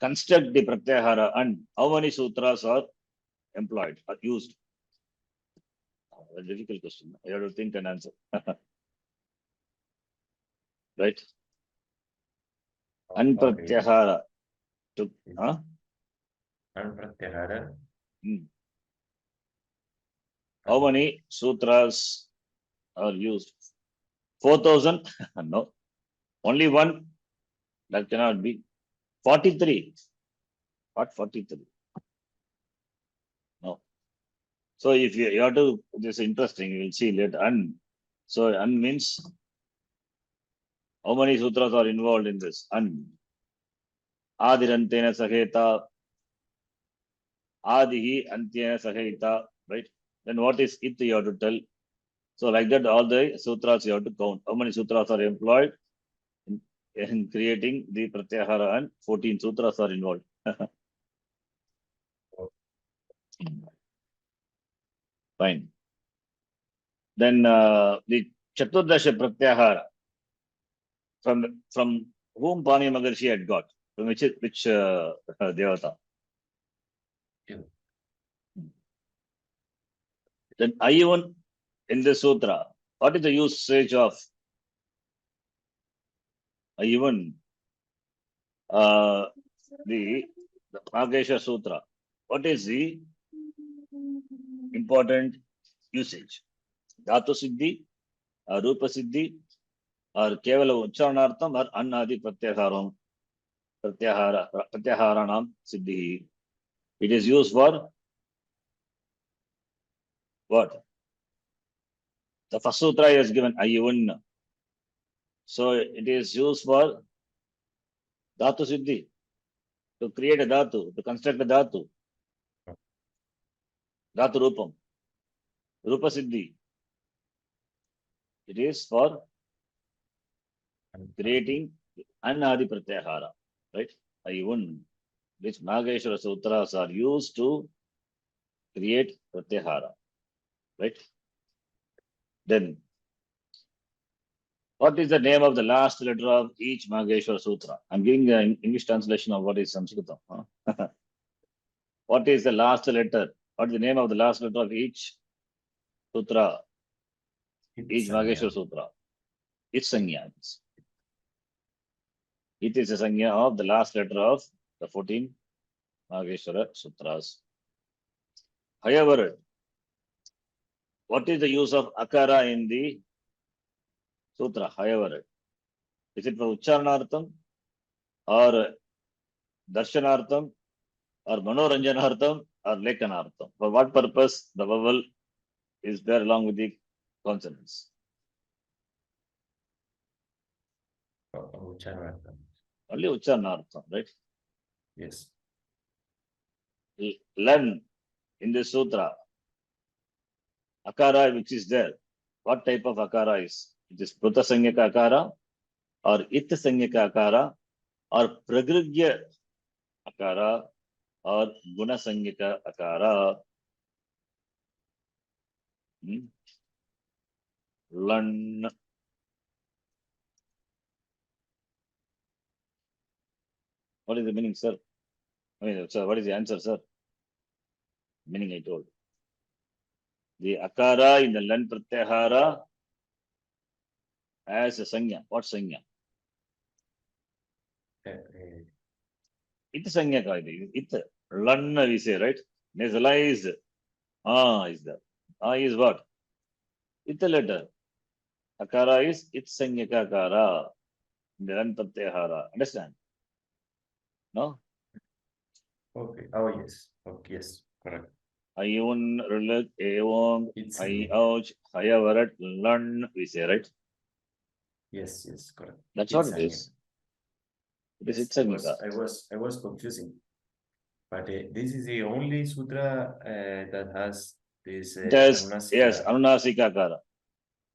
construct the Pratyahara, and how many sutras are employed or used? A difficult question. I have to think and answer. Right? Anpratyahara. To, huh? Anpratyahara. How many sutras are used? 4,000? No. Only one? That cannot be. 43. What 43? No. So if you have to, this is interesting, you will see later. So an means how many sutras are involved in this? An. Adirantena Saheta. Adihi Antyena Saheta. Right? Then what is it you have to tell? So like that, all the sutras you have to count. How many sutras are employed in creating the Pratyahara, and 14 sutras are involved. Fine. Then the Chaturdasha Pratyahara, from whom Pani Maharshi had got? From which Devata? Then even in the sutra, what is the usage of even the Maghesha Sutra? What is the important usage? Dhatu Siddhi, Rupa Siddhi, or Kevala Uchcharanartham, or Annadi Pratyaharanam Siddhi. It is used for what? The first sutra is given Ayun. So it is used for Dhatu Siddhi, to create a Dhatu, to construct a Dhatu. Dhatu Rupam. Rupa Siddhi. It is for creating Annadi Pratyahara. Right? Ayun. Which Magheshwara Sutras are used to create Pratyahara. Right? Then, what is the name of the last letter of each Magheshwara Sutra? I'm giving an English translation of what is Sanskritam. What is the last letter? What is the name of the last letter of each Sutra? Each Magheshwara Sutra. It's Sanya. It is a Sanya of the last letter of the 14 Magheshwara Sutras. However, what is the use of Akara in the Sutra? However, is it for Uchcharanartham, or Darshanartham, or Manoranjanartham, or Lekanartham? For what purpose the vowel is there along with the consonants? Uchcharanartham. Only Uchcharanartham, right? Yes. Learn in the Sutra, Akara which is there. What type of Akara is? It is Pruta Sanyaka Akara, or Itta Sanyaka Akara, or Pragrigya Akara, or Guna Sanyaka Akara. Learn. What is the meaning, sir? I mean, sir, what is the answer, sir? Meaning I told. The Akara in the Lan Pratyahara as a Sanya. What Sanya? It Sanya ka it. Lan we say, right? Nasalized. Is there. Is what? It letter. Akara is it Sanya ka Akara. In the Lan Pratyahara. Understand? No? Okay. Oh, yes. Okay, yes. Correct. Ayun, Rulag, Evong, Ayouch, Hayavarat, Lan, we say, right? Yes, yes, correct. That's what it is. It is Yes, Itsangika. I was confusing. But this is the only sutra that has this Yes, Anunasika. Anunasika.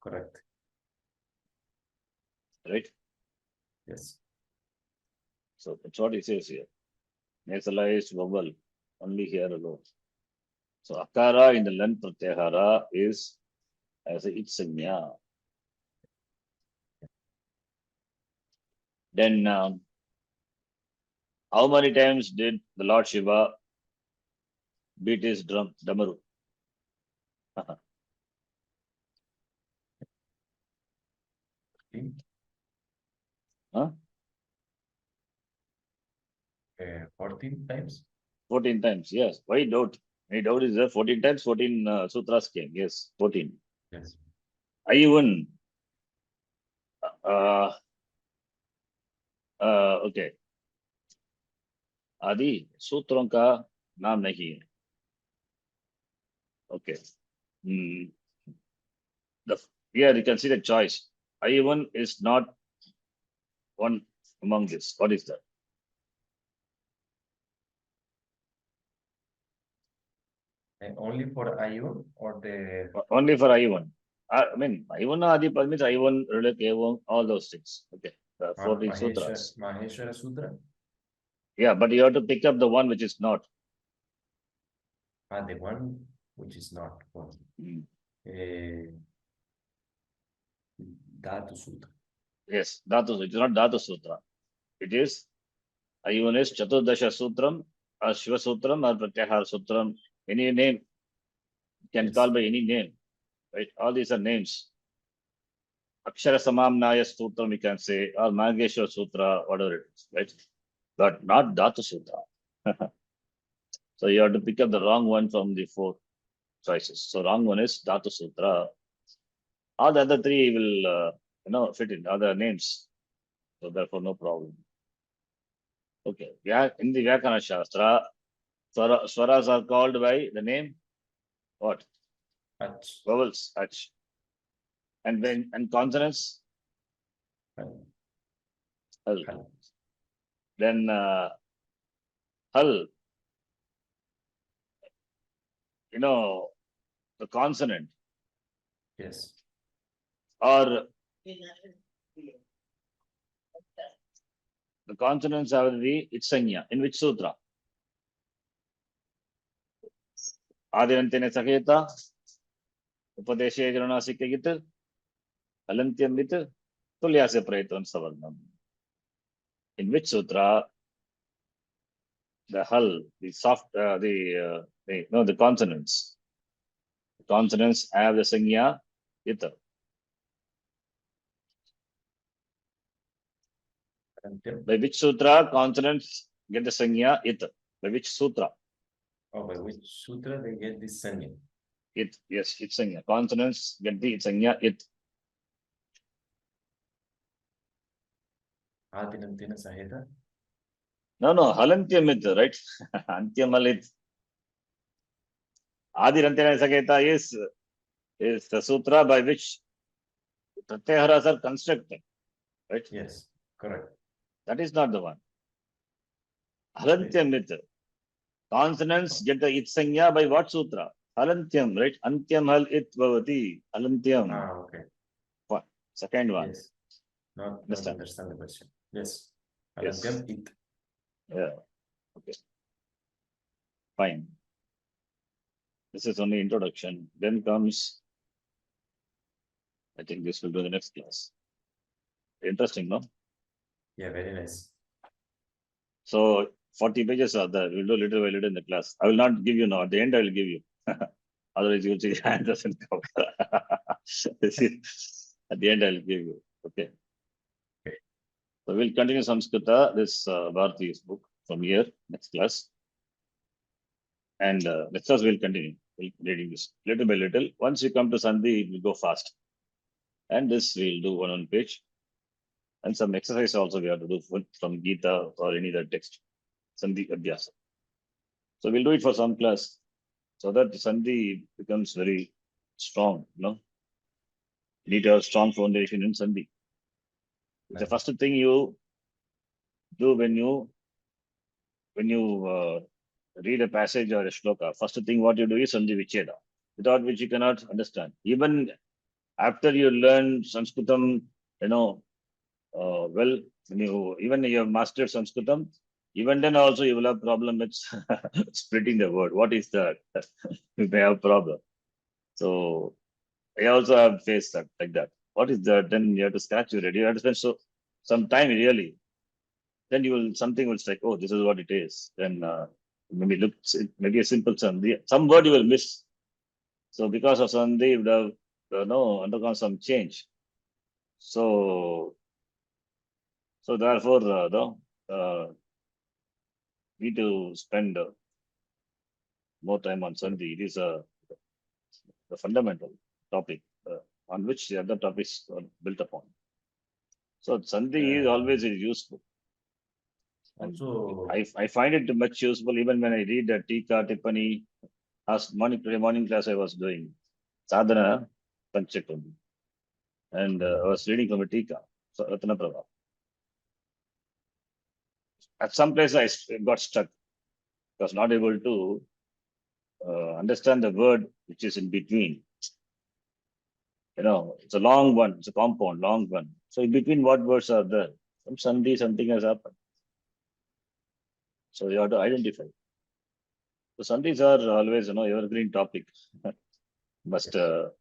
Correct. Right? Yes. So that's what he says here. Nasalized vowel, only here alone. So akara in the len pratyahara is as a itsanya. Then how many times did the Lord Shiva beat his drum, damaru? Huh? 14 times. 14 times, yes. Why doubt? Any doubt is there? 14 times, 14 sutras came. Yes, 14. Yes. I even, okay. आदि सूत्रों का नाम नहीं है. Okay. Here you can see the choice. I1 is not one among this. What is that? And only for IU or the Only for I1. I mean, I1 Adi means I1, Rilak, A1, all those things. Okay. The 14 sutras. Maheshwara Sutra? Yeah, but you have to pick up the one which is not. The one which is not one. Dhatu Sutra. Yes, Dhatu. It is not Dhatu Sutra. It is I1 is Chaturdasha Sutram, or Shiva Sutram, or Pratyahara Sutram. Any name can call by any name. Right? All these are names. Akshara Samamnaya Sutram, we can say, or Mangeshwar Sutra, whatever it is, right? But not Dhatu Sutra. So you have to pick up the wrong one from the four choices. So wrong one is Dhatu Sutra. All the other three will, fit in other names. So therefore, no problem. Okay. Yeah, in the Vyakana Shastra, swaras are called by the name what? Ach. Vowels. Ach. And consonants? Hal. Then hal. The consonant. Yes. Or the consonants have the itsanya. In which sutra? Adirantene Saketa, Upadeshe Jananasikagit, Alantyam with Tulyase Prayatvan Savarnam. In which sutra the hull, the soft, the consonants. The consonants have the sanya ita. By which sutra consonants get the sanya ita? By which sutra? Oh, by which sutra they get this sanya? It, yes, it's sanya. Consonants get the sanya it. Adinantina Saheta? No, halantyam it, right? Antyam halit. Adirantena Saketa is the sutra by which pratyaharas are constructed, right? Yes, correct. That is not the one. Halantyam it. Consonants get the itsanya by what sutra? Halantyam, right? Antyam hal it bhavati. Halantyam. Okay. What? Second one. Yes. Not understand the question. Yes. Yes. It. Yeah. Okay. Fine. This is only introduction. Then comes, I think this will do the next class. Interesting, no? Yeah, very nice. So 40 pages are there. We'll do little by little in the class. I will not give you now. At the end, I will give you. Otherwise, you will see hand doesn't come. At the end, I will give you. Okay. So we'll continue Samskrita, this Bharati's book from here, next class. And next class we'll continue. We'll reading this little by little. Once you come to Sandhi, it will go fast. And this we'll do one page. And some exercise also we have to do from Gita or any other text. Sandhi Abhyasa. So we'll do it for some class so that Sandhi becomes very strong, You need to have strong foundation in Sandhi. It's the first thing you do when you read a passage or a shloka, first thing what you do is Sandhi Vicheda, without which you cannot understand. Even after you learn Sanskritam, well, when even you have mastered Sanskritam, even then also you will have problem with splitting the word. What is that? You may have problem. So I also have faced that like that. What is that? Then you have to scratch your head. You have to spend some time really. Then you will something will strike. Oh, this is what it is. Then maybe maybe a simple sandhi. Some word you will miss. So because of sandhi, you would have undergone some change. So therefore, need to spend more time on sandhi. It is the fundamental topic on which the other topics are built upon. So sandhi is always useful. Also, I find it much useful even when I read the Tika, Tiffany. Today morning class I was doing Sadhana Panchakam, and I was reading from a Tika, so Ratna Prabha. At some place I got stuck. I was not able to understand the word which is in between. It's a long one, it's a compound, long one. So in between what words are there? Some sandhi, something has happened. So you have to identify. So sandhis are always, evergreen topic. Must have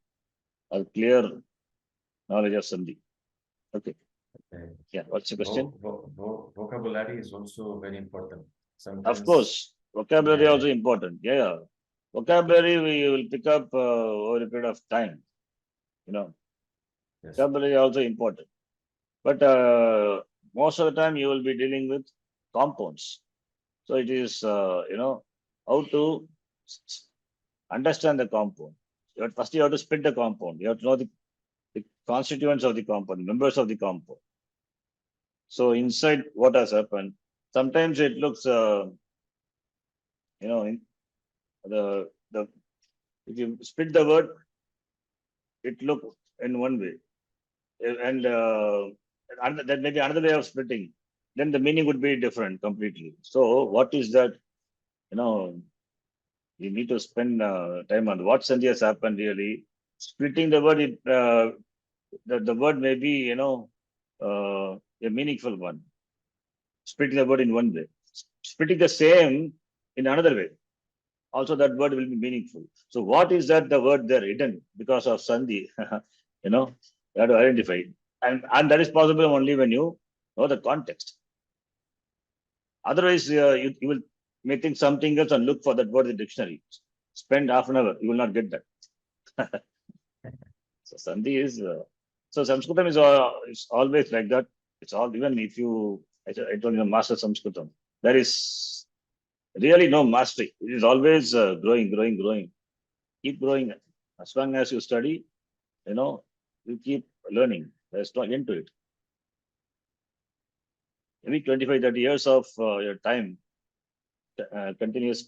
clear knowledge of sandhi. Okay. Yeah. What's the question? vocabulary is also very important. Of Sometimes, course, vocabulary yeah, also important. Yeah. Vocabulary we will pick up over a period of time. yes, Vocabulary also important. But most of the time you will be dealing with compounds. So it is, how to understand the compound. First, you have to split the compound. You have to know the constituents of the compound, members of the compound. So inside what has happened, sometimes it looks, in the if you split the word, it look in one way, and that may be another way of splitting. Then the meaning would be different completely. So what is that? You know, you need to spend time on what Sandhya has happened really. Splitting the word, the word may be a meaningful one. Splitting the word in one way, splitting the same in another way. Also that word will be meaningful. So what is that the word there hidden because of Sandhi? You have to identify it. And that is possible only when you know the context. Otherwise, you will may think something else and look for that word in the dictionary. Spend half an hour, you will not get that. So Sandhi is, so Sanskritam is always like that. It's all, even if you, I told you, master Sanskritam, there is really no mastery. It is always growing, growing, growing. Keep growing. As long as you study, you keep learning. There's no end to it. Maybe 25, 30 years of your time, continuous,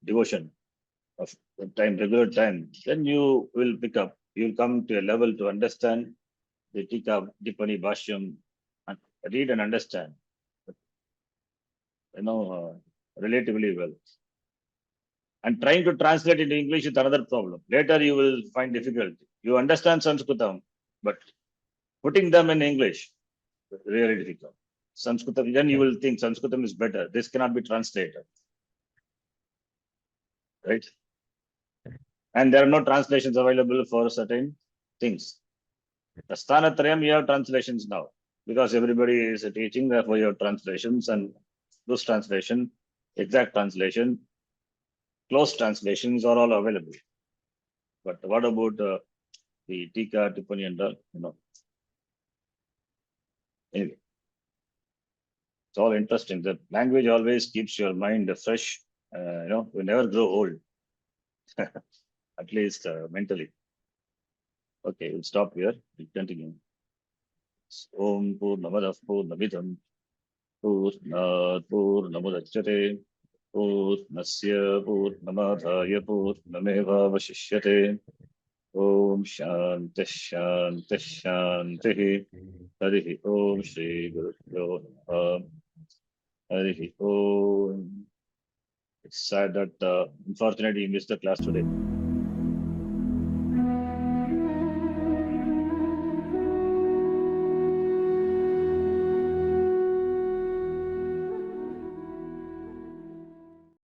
devotion of time, regular time, then you will pick up. You'll come to a level to understand the Tika, Dipani, Bhashyam, and read and understand, relatively well. And trying to translate into English is another problem. Later you will find difficulty. You understand Sanskritam, but putting them in English, really difficult. Sanskritam, then you will think Sanskritam is better. This cannot be translated. Right? And there are no translations available for certain things. The Sthanatrayam, you have translations now because everybody is teaching, therefore you have translations and loose translation, exact translation, close translations are all available. But what about the Tika, Tippani and all, Anyway, it's all interesting. The language always keeps your mind fresh. You never grow old, at least mentally. Okay, we'll stop here. We'll continue. Om Purnamadav Purnamidam Purnamudachyate Purnasya Purnamadhaya Purnamevavashishyate Om Shanti Shanti Shanti Harihi Om Shri Guru Namaha Harihi Om It's sad that unfortunately you missed the class today.